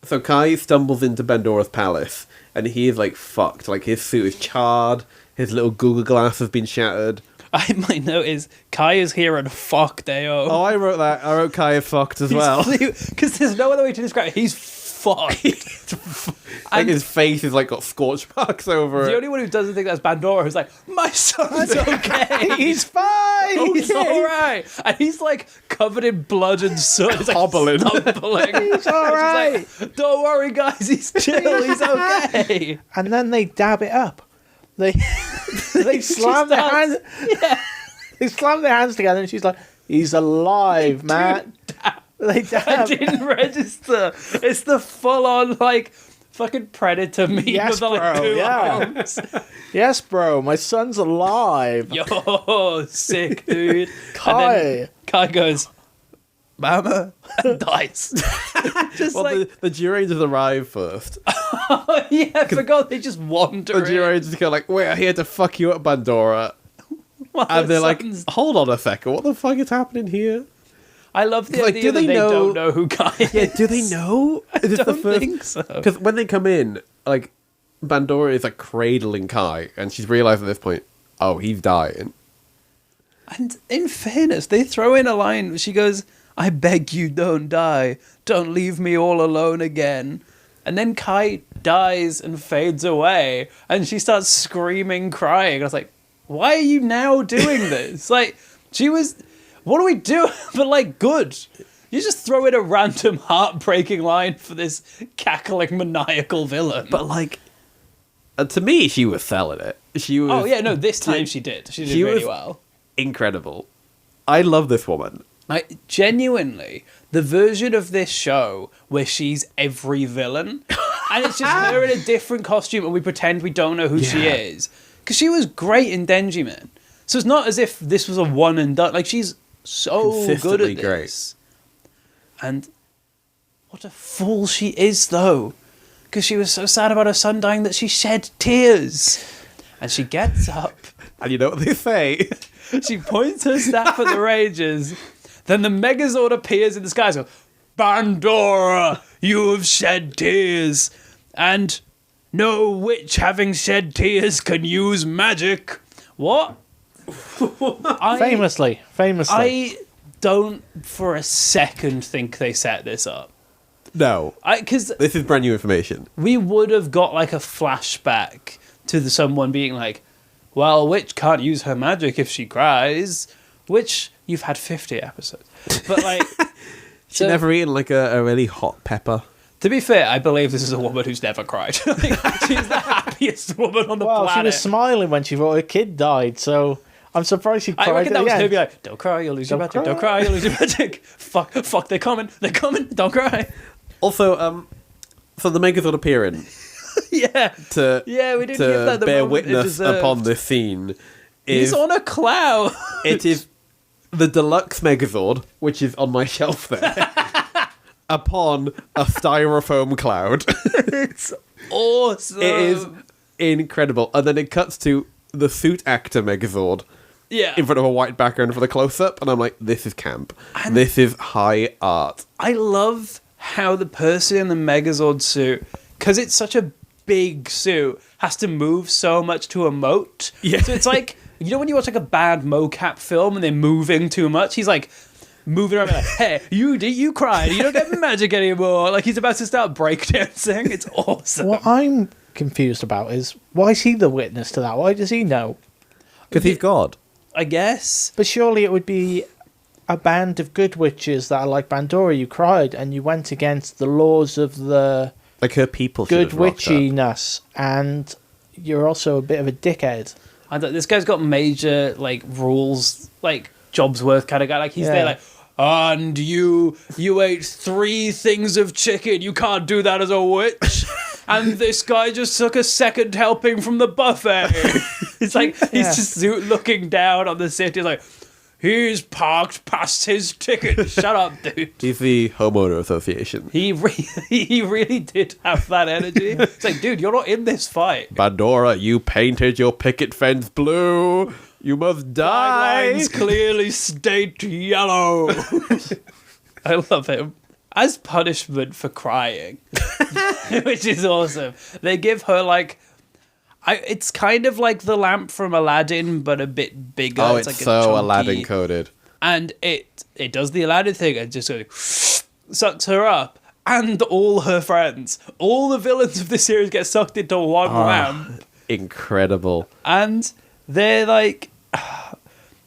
So Kai stumbles into Bandora's palace, and he is, like, fucked. Like, his suit is charred, his little Google glass has been shattered. My note is, Kai is here and fucked AO. Oh, I wrote that. I wrote Kai is fucked as well. Because there's no other way to describe it. He's fucked. Like, his face is, like, got scorch marks over it. The only one who doesn't think that's Bandora who's like, my son's okay. He's fine. Oh, he's all right. And he's like covered in blood and soot. He's like Hobbling. stumbling. He's all right. Like, don't worry, guys. He's chill. He's okay. And then they dab it up. They slam their hands. Yeah. They slam their hands together, and she's like, "He's alive, man." They I dab. didn't register. It's the full-on like fucking Predator meme Yes, of the like bro, two yeah. arms. Yes, bro. My son's alive. Yo, sick, dude. Kai. And then Kai goes, "Mama," and dies. Just Well, like, the Zyurangers arrive first. yeah, I forgot they just wander. The Zyurangers go like, we're here to fuck you up, Bandora. And they're like, hold on a second, what the fuck is happening here? I love the Like, idea that they don't know who Kai is. Yeah, do they know? Is this I don't think so. Because when they come in, like, Bandora is like cradling Kai, and she's realised at this point, oh, he's dying. And in fairness, they throw in a line. She goes, "I beg you, don't die. Don't leave me all alone again." And then Kai dies and fades away, and she starts screaming, crying. I was like, why are you now doing this? Like, she was... What do we do? But, like, good. You just throw in a random heartbreaking line for this cackling, maniacal villain. But, like, to me, she was selling it. She was... Oh, yeah, no, this time she did. She did really well. Incredible. I love this woman. Like, genuinely, the version of this show where she's every villain, and it's just her in a different costume, and we pretend we don't know who she is. Because she was great in Denji Man. So it's not as if this was a one and done. Like, she's so good at this. Great. And what a fool she is, though. Because she was so sad about her son dying that she shed tears. And she gets up. And you know what they say? She points her staff at the Rangers. Then the Megazord appears in the sky and goes, "Bandora, you have shed tears. And no witch having shed tears can use magic." What? Famously. I don't for a second think they set this up. No. Because this is brand new information. We would have got like a flashback to someone being like, well, witch can't use her magic if she cries, which you've had 50 episodes. But like... She's never eaten like a really hot pepper. To be fair, I believe this is a woman who's never cried. Like, she's the happiest woman on the planet. Well, she was smiling when she thought her kid died, so I'm surprised she cried. I reckon that was her be like, don't cry, you'll lose your magic. Don't cry, you'll lose your magic. Fuck, they're coming, don't cry. Also, so the Megazord appearing. Yeah. We didn't give that the bear moment witness upon this scene. He's on a cloud. It is the deluxe Megazord, which is on my shelf there, upon a styrofoam cloud. It's awesome. It is incredible. And then it cuts to the suit actor Megazord. Yeah. In front of a white background for the close-up, and I'm like, this is camp. And this is high art. I love how the person in the Megazord suit, because it's such a big suit, has to move so much to emote. Yeah. So it's like, you know when you watch like a bad mocap film and they're moving too much? He's like moving around like, hey, you cried, you don't get magic anymore. Like he's about to start breakdancing. It's awesome. What I'm confused about is, why is he the witness to that? Why does he know? Because he's God. I guess. But surely it would be a band of good witches that are like Bandora. You cried and you went against the laws of the... Like her people good witchiness, and you're also a bit of a dickhead. This guy's got major like rules, like jobs worth kind of guy. Like he's there like, and you ate 3 things of chicken. You can't do that as a witch. And this guy just took a second helping from the buffet. It's like he's just looking down on the city, like, he's parked past his ticket. Shut up, dude. He's the homeowner association. He really did have that energy. It's like, dude, you're not in this fight. Bandora, you painted your picket fence blue. You must die. Lines clearly state yellow. I love him. As punishment for crying, which is awesome, they give her like... it's kind of like the lamp from Aladdin, but a bit bigger. Oh, it's like so Aladdin coded. And it does the Aladdin thing and just sort of sucks her up. And all her friends. All the villains of this series get sucked into one lamp. Incredible. And they're like...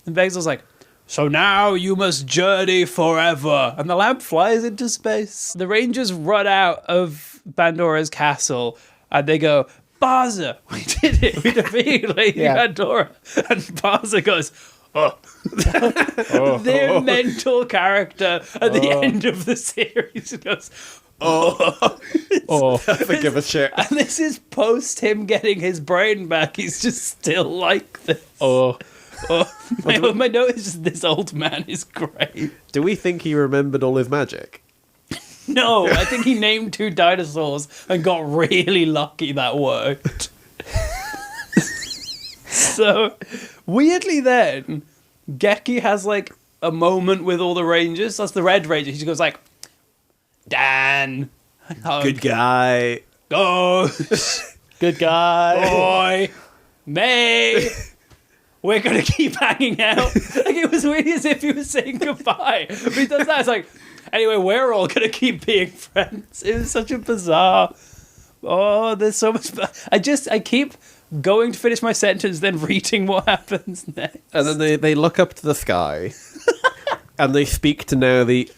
And Begzel's like, so now you must journey forever. And the lamp flies into space. The Rangers run out of Bandora's castle and they go... Baza, we did it. We defeated Lady Bandora. And Baza goes, their mental character at the end of the series goes, doesn't give a shit. And this is post him getting his brain back. He's just still like this. My note is just, this old man is great. Do we think he remembered all his magic? No, I think he named 2 dinosaurs and got really lucky that worked. So, weirdly then, Geki has like a moment with all the Rangers. That's the Red Ranger. He just goes like, Dan. Good guy. Ghost. Good guy. Boy. May. we're going to keep hanging out. Like, it was really as if he was saying goodbye. But he does that, it's like, anyway, we're all going to keep being friends. It was such a bizarre... Oh, there's so much... I keep going to finish my sentence, then reading what happens next. And then they look up to the sky, and they speak to now the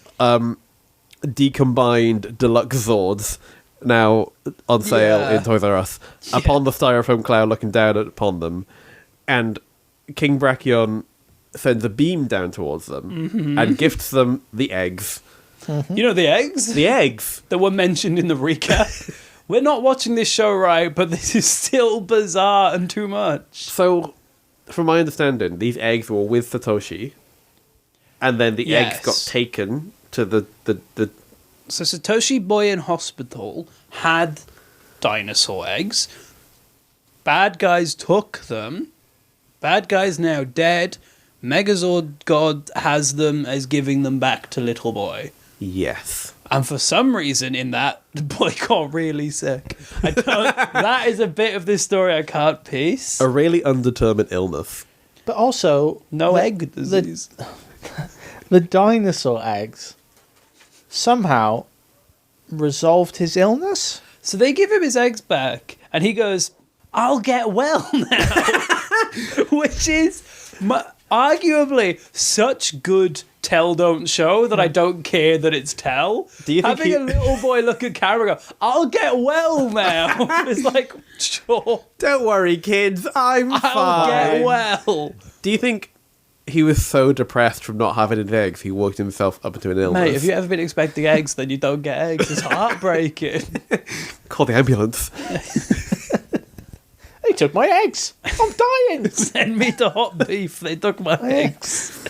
decombined deluxe Zords, now on sale in Toys R Us, upon the styrofoam cloud looking down upon them. And King Brachion sends a beam down towards them and gifts them the eggs. You know the eggs? The eggs! That were mentioned in the recap. We're not watching this show right, but this is still bizarre and too much. So, from my understanding, these eggs were with Satoshi, and then the eggs got taken to the... So Satoshi Boy in hospital had dinosaur eggs. Bad guys took them. Bad guy's now dead. Megazord God has them as giving them back to Little Boy. Yes. And for some reason in that, the boy got really sick. That is a bit of this story I can't piece. A really undetermined illness. But also... egg disease. The dinosaur eggs somehow resolved his illness? So they give him his eggs back, and he goes, I'll get well now. Which is arguably such good tell don't show that I don't care that it's tell. Do you think Having a little boy look at camera and go, I'll get well now. It's like, sure. Don't worry, kids, I'll get well. Do you think he was so depressed from not having his eggs, he worked himself up into an illness? Mate, if you ever been expecting eggs, then you don't get eggs. It's heartbreaking. Call the ambulance. They took my eggs. I'm dying. Send me to hot beef. They took my eggs.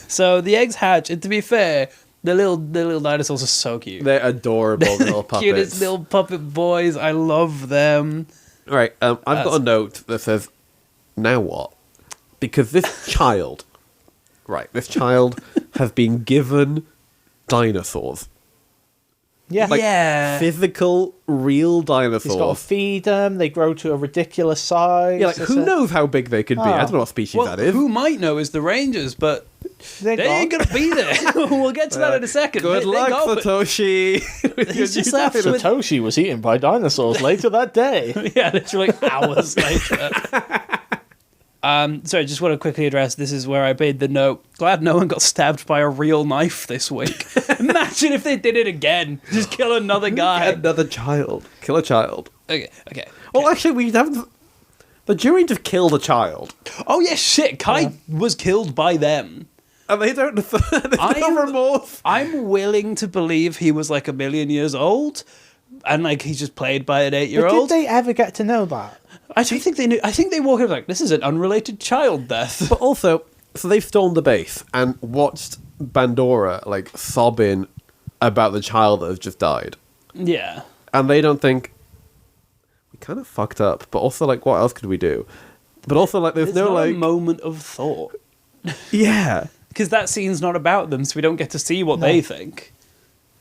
So the eggs hatch, and to be fair, the little dinosaurs are so cute. They're adorable little puppets. Cutest little puppet boys. I love them. All right, I've got a note that says, now what? Because this child has been given dinosaurs. Yeah. Yeah. Physical, real dinosaurs. He's got to feed them. They grow to a ridiculous size. Yeah, like, who knows how big they could be? I don't know what species that is. Who might know is the Rangers, but they ain't going to be there. We'll get to that in a second. Good luck, Satoshi. Satoshi was eaten by dinosaurs later that day. Yeah, literally hours later. Sorry, just want to quickly address, this is where I made the note. Glad no one got stabbed by a real knife this week. Imagine if they did it again. Just kill another guy. Another child. Kill a child. Okay. Well, actually, we haven't... The jury just killed a child. Oh, yeah, shit. Kai was killed by them. And they don't... There's no remorse. I'm willing to believe he was like 1,000,000 years old. And like he's just played by an 8-year-old. But did they ever get to know that? I don't think they knew. I think they walked in like, this is an unrelated child death. But also, so they've stormed the base and watched Bandora like sobbing about the child that has just died. Yeah. And they don't think, we kind of fucked up, but also like, what else could we do? But also like, there's no not like... a moment of thought. Yeah. Because that scene's not about them, so we don't get to see what they think.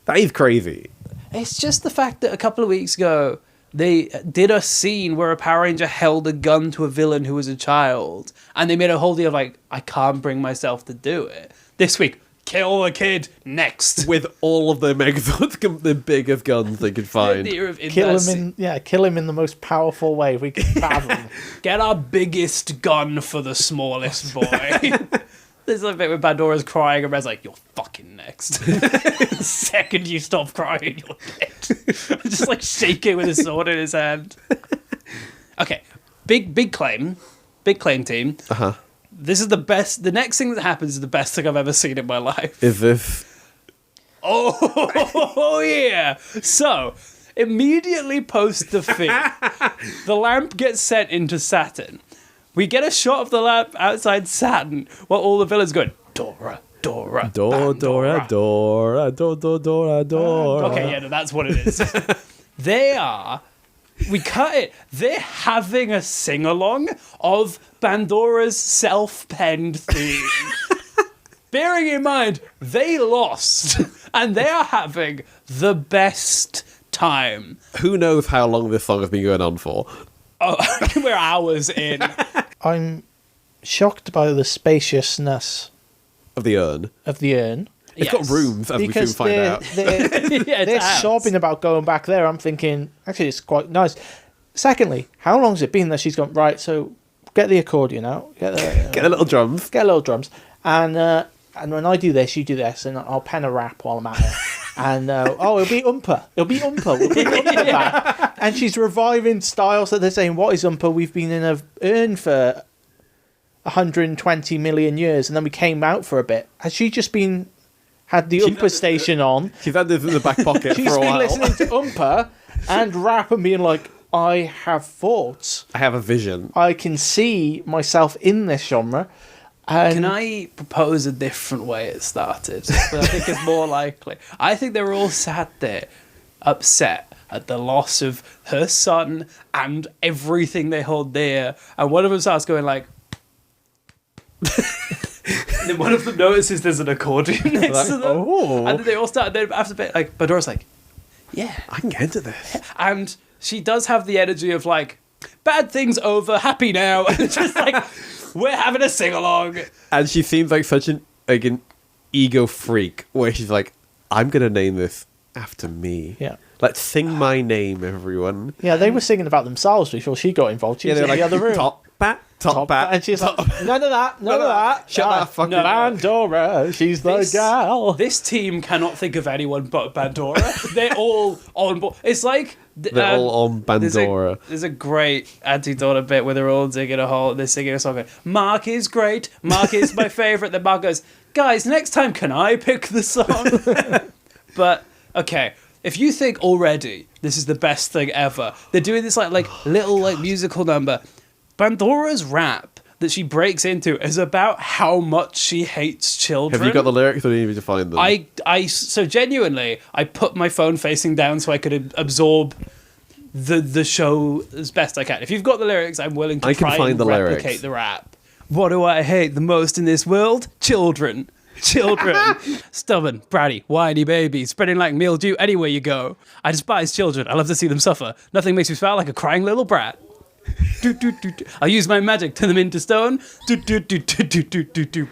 That is crazy. It's just the fact that a couple of weeks ago, they did a scene where a Power Ranger held a gun to a villain who was a child, and they made a whole deal of like, I can't bring myself to do it. This week, kill the kid next. With all of their Megazords, the biggest guns they could find. Kill him in the most powerful way we can fathom. Get our biggest gun for the smallest boy. There's a bit where Bandora's crying and Red's like, you're fucking next. The second you stop crying, you're dead. Just like shaking with his sword in his hand. Okay, big claim. Big claim team. Uh-huh. This is the best. The next thing that happens is the best thing I've ever seen in my life. Is this? Oh yeah. So, immediately post defeat, the lamp gets sent into Saturn. We get a shot of the lamp outside Saturn while all the villains going, Dora, Dora, Dora, Bandora. Dora, Dora, Dora, Dora. Okay, yeah, no, that's what it is. We cut it. They're having a sing-along of Bandora's self-penned theme. Bearing in mind, they lost, and they are having the best time. Who knows how long this song has been going on for? Oh, we're hours in. I'm shocked by the spaciousness Of the urn. It's got rooms, as we soon find out. They're sobbing about going back there. I'm thinking, actually, it's quite nice. Secondly, how long has it been that she's gone, right, so get the accordion out. Get the little drums. Get little drums. And when I do this, you do this, and I'll pen a rap while I'm at it. And, it'll be oompah. We'll bring oompah back. And she's reviving styles that they're saying, what is oompah? We've been in an urn for 120 million years, and then we came out for a bit. Has she just had the oompah station on? She's had this in the back pocket for a while. She's been listening to oompah and rap and being like, I have thoughts. I have a vision. I can see myself in this genre. Can I propose a different way it started? But I think it's more likely. I think they were all sat there, upset at the loss of her son and everything they hold dear. And one of them starts going like... And then one of them notices there's an accordion next to them. Oh. And then they all start... And then after a bit, like, Bandora's like, yeah. I can get into this. And she does have the energy of like, bad things over, happy now. And it's just like... We're having a sing-along. And she seems like such an ego freak, where she's like, I'm going to name this after me. Yeah. Let's sing my name, everyone. Yeah, they were singing about themselves before she got involved. She was in the other room. Top bat. And she's like, none of that. Shut that fucking Bandora, she's the gal. This team cannot think of anyone but Bandora. They're all on board. It's like... They're all on Bandora. There's a great Anti-Donna bit where they're all digging a hole and they're singing a song going, Mark is great. Mark is my favourite. Then Mark goes, guys, next time can I pick the song? But, okay, if you think already this is the best thing ever, they're doing this little musical number. Bandora's rap that she breaks into is about how much she hates children. Have you got the lyrics or do you need me to find them? So genuinely, I put my phone facing down so I could absorb the show as best I can. If you've got the lyrics, I'm willing to try and replicate the rap. What do I hate the most in this world? Children. Stubborn, bratty, whiny babies, spreading like mildew anywhere you go. I despise children. I love to see them suffer. Nothing makes me smile like a crying little brat. I'll use my magic, turn them into stone.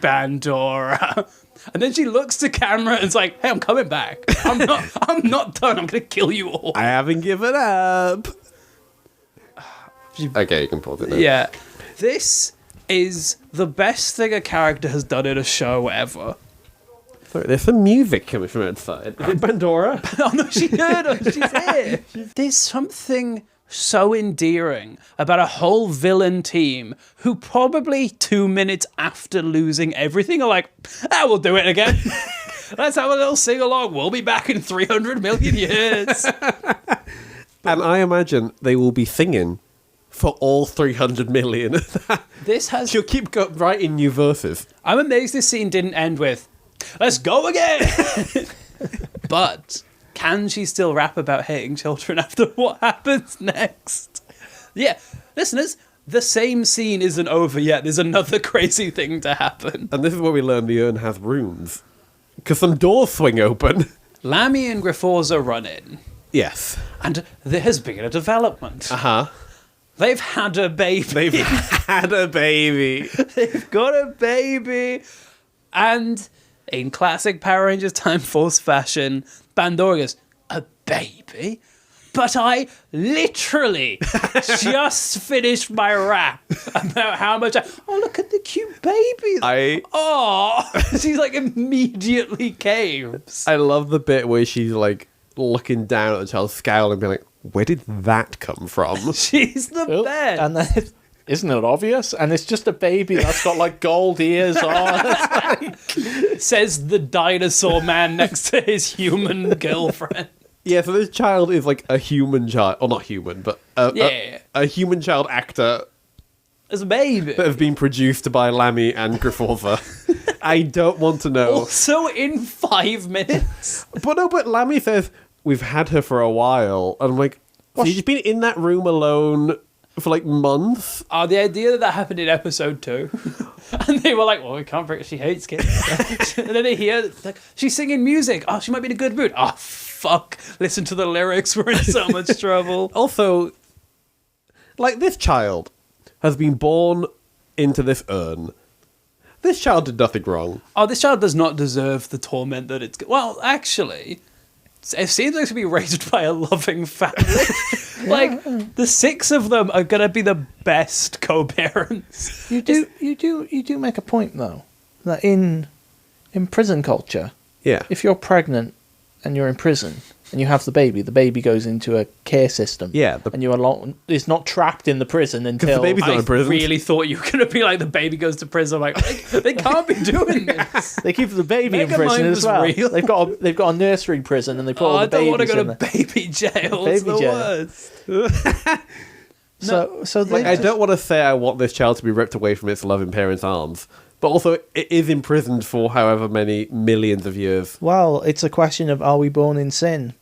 Bandora. And then she looks to camera and is like, hey, I'm coming back. I'm not done. I'm gonna kill you all. I haven't given up. Okay, you can pause it now. Yeah. This is the best thing a character has done in a show ever. Sorry, there's some music coming from outside. Is it Bandora? Oh no, she heard her. She's here. There's something so endearing about a whole villain team who probably 2 minutes after losing everything are like, we'll do it again. Let's have a little sing-along. We'll be back in 300 million years. And I imagine they will be singing for all 300 million. She'll keep writing new verses. I'm amazed this scene didn't end with, let's go again. But... can she still rap about hating children after what happens next? Yeah, listeners, the same scene isn't over yet. There's another crazy thing to happen. And this is where we learn the urn has rooms. Because some doors swing open. Lammy and Griforza run in. Yes. And there has been a development. Uh-huh. They've had a baby. They've got a baby. And in classic Power Rangers Time Force fashion, Bandora goes, a baby? But I literally just finished my rap about how much look at the cute baby. She's like immediately caves. I love the bit where she's like looking down at the child, scowling and being like, where did that come from? She's the best. And then isn't it obvious? And it's just a baby that's got like gold ears on. Says the dinosaur man next to his human girlfriend. Yeah, so this child is like a human child, or not human, but a human child actor. As a baby. That have been produced by Lammy and Griforza. I don't want to know. Also in 5 minutes. But Lammy says, we've had her for a while. And I'm like, so you've just been in that room alone for like months? The idea that happened in episode 2. And they were like, well, we can't break. She hates kids. And then they hear, like, she's singing music. She might be in a good mood. Fuck. Listen to the lyrics. We're in so much trouble. Also, like, this child has been born into this urn. This child did nothing wrong. Oh, this child does not deserve the torment that it's... Well, actually, it seems like to be raised by a loving family. Like, the 6 of them are going to be the best co-parents. You do make a point, though, that in prison culture, if you're pregnant and you're in prison and you have the baby goes into a care system. Yeah. And it's not trapped in the prison until... the baby's not in prison. I really thought you were going to be like, the baby goes to prison. I'm like, they can't be doing this. They keep the baby in prison as well. Real. They've got a nursery prison and they put all the babies in I don't want to go to baby jail. It's the worst. So I don't want to say I want this child to be ripped away from its loving parents' arms, but also it is imprisoned for however many millions of years. Well, it's a question of, are we born in sin?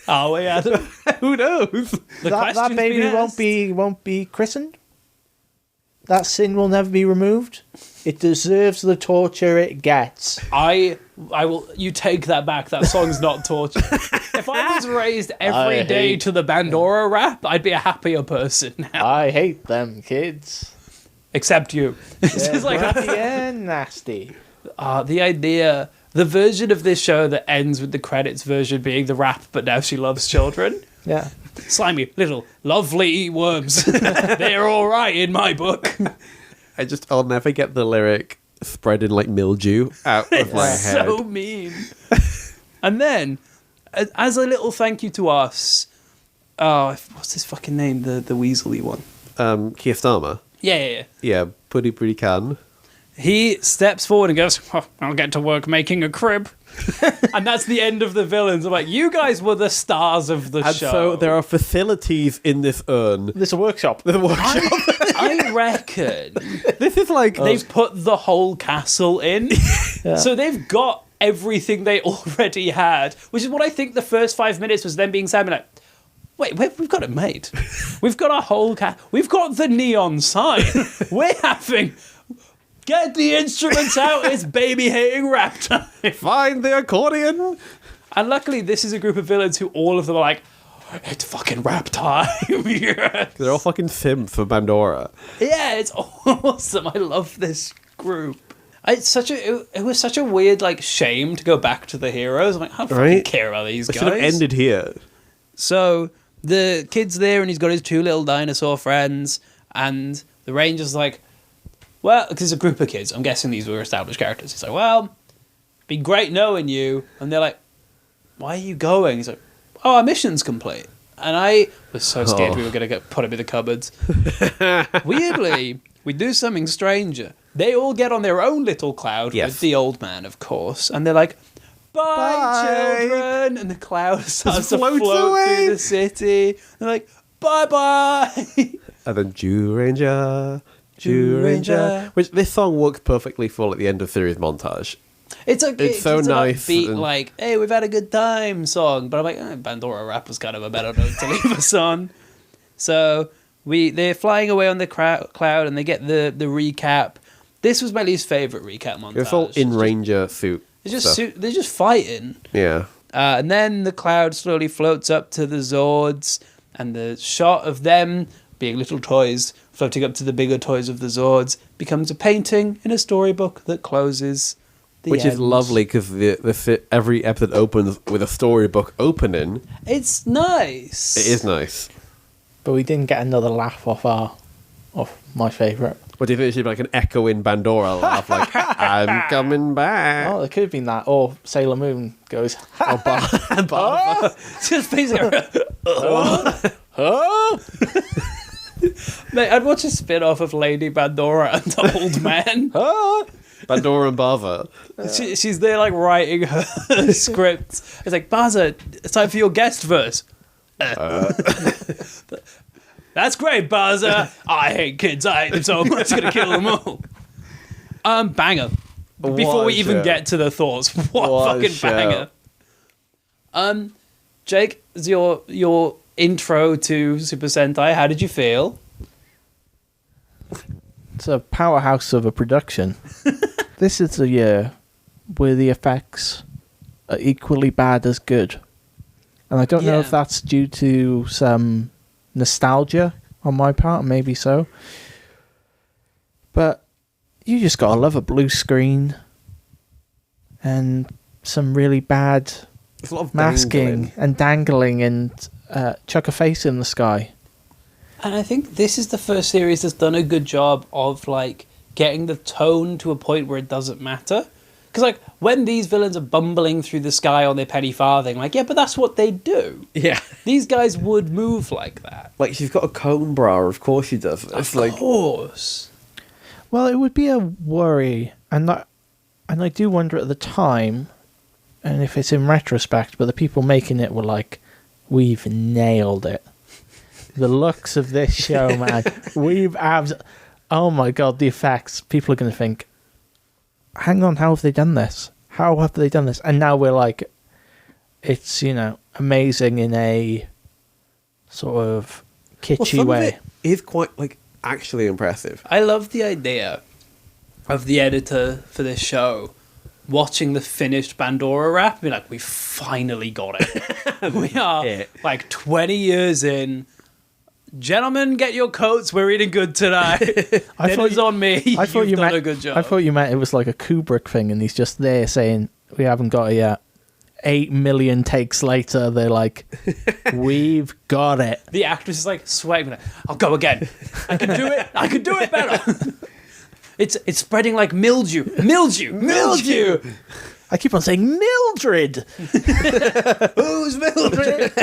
Are we, Adam? Who knows? That baby won't be christened. That sin will never be removed. It deserves the torture it gets. I will. You take that back. That song's not torture. If I was raised every day to the Bandora rap, I'd be a happier person now. I hate them kids. Except you. It's just like nasty. The idea, the version of this show that ends with the credits version being the rap, but now she loves children. Yeah. Slimy little lovely worms. They're all right in my book. I'll never get the lyric spreading like mildew out of my head. So mean. And then, as a little thank you to us, what's his fucking name? The weaselly one. Keir Starmer. Yeah. Yeah, pretty can. He steps forward and goes, I'll get to work making a crib. And that's the end of the villains. I'm like, you guys were the stars of the show. So there are facilities in this urn. There's a workshop. I reckon This is like... they've put the whole castle in. Yeah. So they've got everything they already had, which is what I think the first 5 minutes was them being sad. Like, wait, we've got it made. We've got a whole we've got the neon sign. We're having... Get the instruments out, it's baby-hating rap time. Find the accordion. And luckily, this is a group of villains who all of them are like, it's fucking rap time. Yes. They're all fucking simps for Bandora. Yeah, it's awesome. I love this group. It was such a weird like shame to go back to the heroes. I'm like, I don't fucking care about these guys. Should have ended here. So the kid's there and he's got his 2 little dinosaur friends, and the ranger's like, well, because it's a group of kids. I'm guessing these were established characters. He's like, well, be great knowing you. And they're like, why are you going? He's like, oh, our mission's complete. And I was so scared we were going to get put him in the cupboards. Weirdly, we do something stranger. They all get on their own little cloud with the old man, of course. And they're like, bye, children. And the cloud starts to float through the city. They're like, bye-bye. And then Zyuranger. Which this song works perfectly for at the end of series montage. It's so nice. Beat like, hey, we've had a good time song. But I'm like, Bandora rap was kind of a better note to leave us on. So they're flying away on the cloud and they get the recap. This was my least favourite recap montage. It's all in Ranger suit. They're just fighting. Yeah. And then the cloud slowly floats up to the Zords, and the shot of them being little toys floating up to the bigger toys of the Zords becomes a painting in a storybook that closes the Which end. is lovely because every episode opens with a storybook opening. It's nice. It is nice. But we didn't get another laugh off my favourite. What do you think it should be like an echoing Bandora laugh, like, I'm coming back? Oh, it could have been that. Or Sailor Moon goes, Just basically, Mate, I'd watch a spin-off of Lady Bandora and the old man. Bandora and Bava. She's there like writing her script. It's like, Baza, it's time for your guest verse. That's great, Baza. I hate kids. I hate them so much. I'm going to kill them all. Banger. Before we even get to the thoughts, what a fucking banger. Jake, your intro to Super Sentai, how did you feel? It's a powerhouse of a production. This is a year where the effects are equally bad as good. And I don't know if that's due to some nostalgia on my part, maybe so. But you just gotta love a blue screen and some really bad There's a lot of masking and dangling and chuck a face in the sky. And I think this is the first series that's done a good job of like getting the tone to a point where it doesn't matter. Because like when these villains are bumbling through the sky on their penny farthing, like yeah, but that's what they do. Yeah, These guys would move like that. like she's got a cone bra. Of course she does. It's Of course. Well, it would be a worry, and I do wonder at the time, and if it's in retrospect, but the people making it were like, "We've nailed it." The looks of this show, man, oh my god, the effects. People are going to think, hang on, how have they done this? How have they done this? And now we're like, it's, amazing in a sort of kitschy way. Of it is quite, like, actually impressive. I love the idea of the editor for this show watching the finished Bandora rap and be like, we finally got it. We are like 20 years in. Gentlemen, get your coats. We're eating good tonight. Dinner's on me. I thought You've done a good job. I thought you meant it was like a Kubrick thing, and he's just there saying, "We haven't got it yet." 8 million takes later, they're like, "We've got it." The actress is like sweating. I'll go again. I can do it. I can do it better. It's spreading like mildew. Mildew. I keep on saying Mildred. Who's Mildred?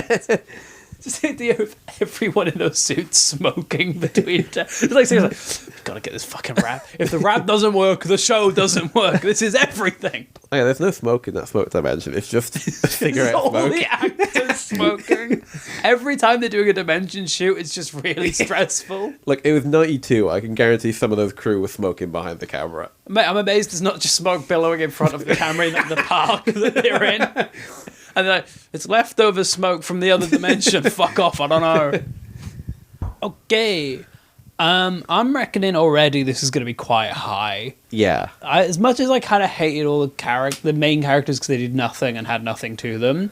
Just the idea of everyone in those suits smoking between. It's like seriously, gotta get this fucking rap. If the rap doesn't work, the show doesn't work. This is everything. Oh, yeah, there's no smoke in that smoke dimension. It's just a cigarette all smoke. the actors smoking. Every time they're doing a dimension shoot, it's just really stressful. Like, it was 92. I can guarantee some of those crew were smoking behind the camera. Mate, I'm amazed there's not just smoke billowing in front of the camera in the park that they're in. And they're like, it's leftover smoke from the other dimension. Fuck off, I don't know. Okay. I'm reckoning already this is going to be quite high. Yeah. As much as I kind of hated all the main characters because they did nothing and had nothing to them,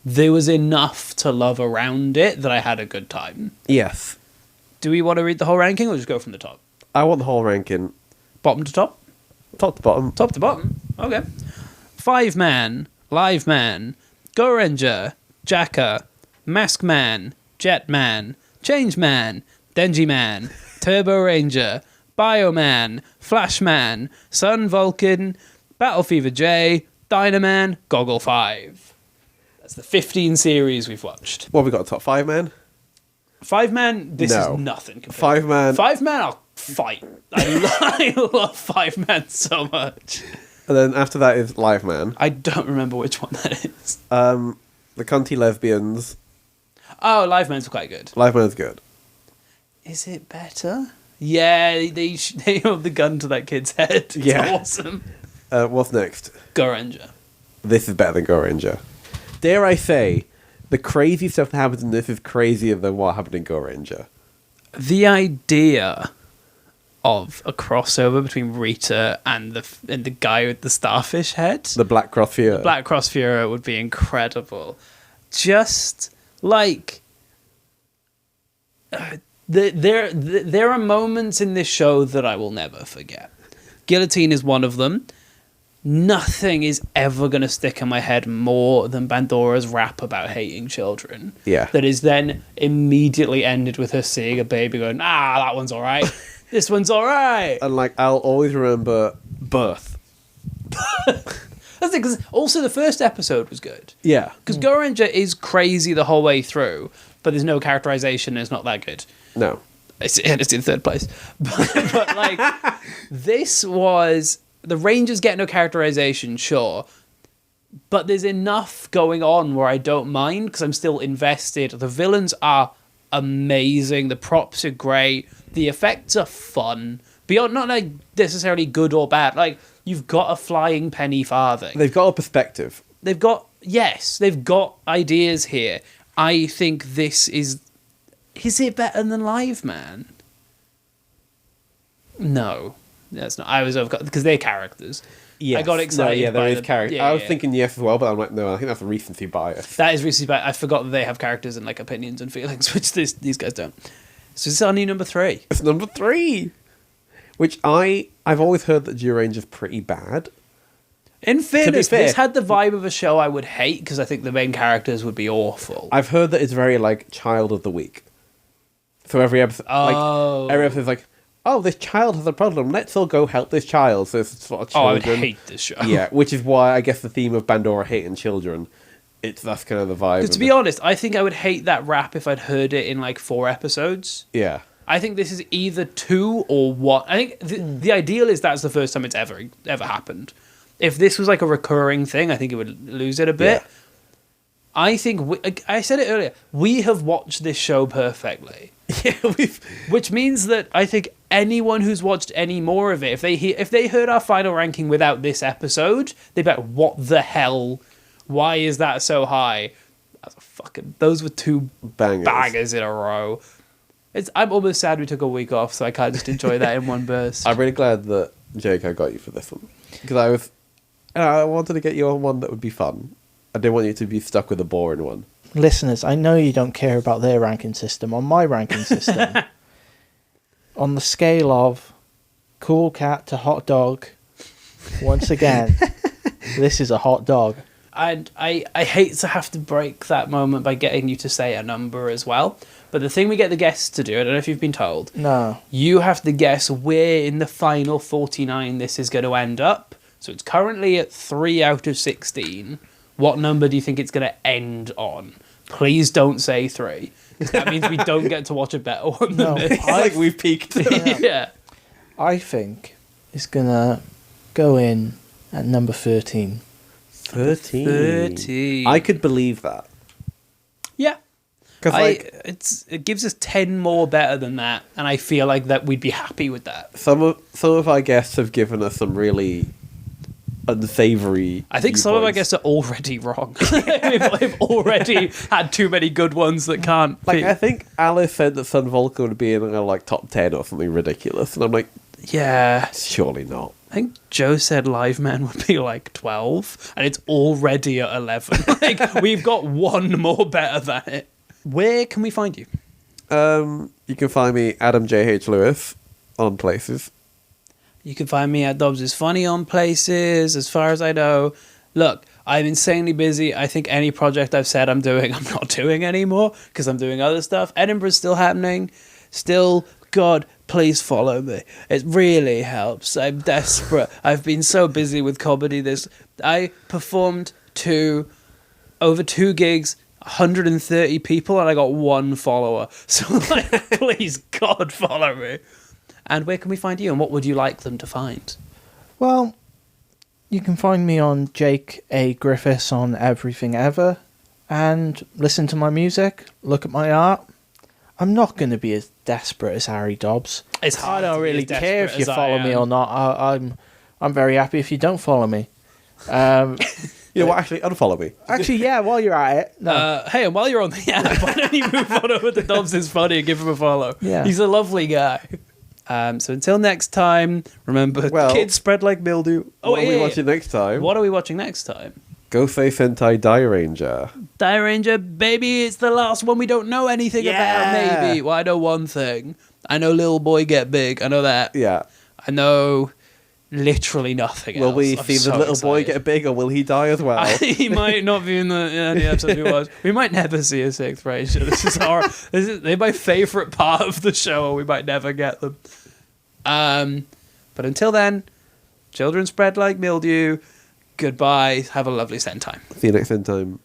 there was enough to love around it that I had a good time. Yes. Do we want to read the whole ranking or just go from the top? I want the whole ranking. Bottom to top? Top to bottom. Top to bottom. Okay. 5-man, Live Man, Go Ranger, Jacker, Mask Man, Jet Man, Change Man, Denji Man, Turbo Ranger, Bioman, Flash Man, Sun Vulcan, Battle Fever J, Dynaman, Goggle 5. That's the 15 series we've watched. What have we got? Top 5 man? 5-man, this No. is nothing compared. 5-man. 5-man, I'll fight. I love 5-man so much. And then after that is Live Man. I don't remember which one that is. The Cunty Lesbians. Oh, Live Man's quite good. Live Man's good. Is it better? Yeah, they hold the gun to that kid's head. It's Yeah. awesome. What's next? Go Ranger. This is better than Go Ranger. Dare I say, the crazy stuff that happens in this is crazier than what happened in Go Ranger. The idea of a crossover between Rita and the guy with the starfish head, The Black Cross Fuhrer. Black Cross Fuhrer, would be incredible. Just like there are moments in this show that I will never forget. Guillotine is one of them. Nothing is ever going to stick in my head more than Bandora's rap about hating children. Yeah. That is then immediately ended with her seeing a baby going, that one's all right. This one's all right. And like, I'll always remember Birth. That's it, because also the first episode was good. Yeah. Because Go Ranger is crazy the whole way through, but there's no characterization and it's not that good. No. It's in third place. But like, this was... The Rangers get no characterization, sure, but there's enough going on where I don't mind because I'm still invested. The villains are amazing. The props are great. The effects are fun. Beyond not like necessarily good or bad. Like, you've got a flying penny farthing. They've got a perspective. They've got ideas here. I think this is it better than Live Man? No. That's not. I was because they're characters. Yes. I got excited. No, there is character. Yeah, I was thinking yes as well, but I'm like, no, I think that's a recency bias. That is recency bias. I forgot that they have characters and like opinions and feelings, which these guys don't. So this is our new number 3. It's number 3. Which I've always heard that Zyuranger's pretty bad. In fairness, fair, this had the vibe of a show I would hate because I think the main characters would be awful. I've heard that it's very like child of the week. So every episode, every episode's like, oh, this child has a problem. Let's all go help this child. So it's sort of children. I would hate this show. Yeah, which is why I guess the theme of Bandora hating children. That's kind of the vibe. Because to be honest, I think I would hate that rap if I'd heard it in like 4 episodes. Yeah. I think this is either 2 or 1. I think the ideal is that's the first time it's ever happened. If this was like a recurring thing, I think it would lose it a bit. Yeah. I think I said it earlier. We have watched this show perfectly. Yeah, which means that I think anyone who's watched any more of it, if they heard our final ranking without this episode, they'd be like, "What the hell? Why is that so high?" Those were 2 bangers in a row. I'm almost sad we took a week off, so I can't just enjoy that in one burst. I'm really glad that Jake, I got you for this one because I wanted to get you on one that would be fun. I didn't want you to be stuck with a boring one. Listeners, I know you don't care about their ranking system. On my ranking system, on the scale of cool cat to hot dog, once again, this is a hot dog. And I hate to have to break that moment by getting you to say a number as well. But the thing we get the guests to do, I don't know if you've been told. No. You have to guess where in the final 49 this is going to end up. So it's currently at 3 out of 16. What number do you think it's going to end on? Please don't say 3. That means we don't get to watch a better one than this. Like we've peaked. Yeah. I think it's going to go in at number 13. 13. I could believe that. Yeah. Because it gives us 10 more better than that, and I feel like that we'd be happy with that. some of our guests have given us some really unsavory. I think some of our guests are already wrong. They've already had too many good ones that can't. I think Alice said that Sun Vulcan would be in like top 10 or something ridiculous, and I'm like, yeah, surely not. I think Joe said Live Men would be like 12, and it's already at 11. Like we've got one more better than it. Where can we find you? You can find me Adam J.H. Lewis on places. You can find me at Dobbs is Funny on places, as far as I know. Look, I'm insanely busy. I think any project I've said I'm doing, I'm not doing anymore because I'm doing other stuff. Edinburgh's still happening. Still, God, please follow me. It really helps. I'm desperate. I've been so busy with comedy. I performed over 2 gigs, 130 people, and I got 1 follower. So, please, God, follow me. And where can we find you, and what would you like them to find? Well, you can find me on Jake A. Griffiths on everything ever, and listen to my music, look at my art. I'm not going to be as desperate as Harry Dobbs. I don't really care if you follow me or not. I'm very happy if you don't follow me. You know what? Actually, unfollow me. Actually, yeah. While you're at it, no. Hey, and while you're on the app, why don't you move on over to Dobbs is Funny and give him a follow? Yeah, he's a lovely guy. So until next time, remember, kids spread like mildew. What are we watching next time? What are we watching next time? Gosei Sentai Zyuranger. Zyuranger, baby, it's the last one we don't know anything about, maybe. Well, I know one thing. I know little boy get big. I know that. Yeah. I know literally nothing else. Will we see the little boy get big, or will he die as well? He might not be in any episode we watch. We might never see a 6th Ranger. This is horror. They're my favourite part of the show, and we might never get them. But until then, children spread like mildew. Goodbye. Have a lovely Zen time. See you next time.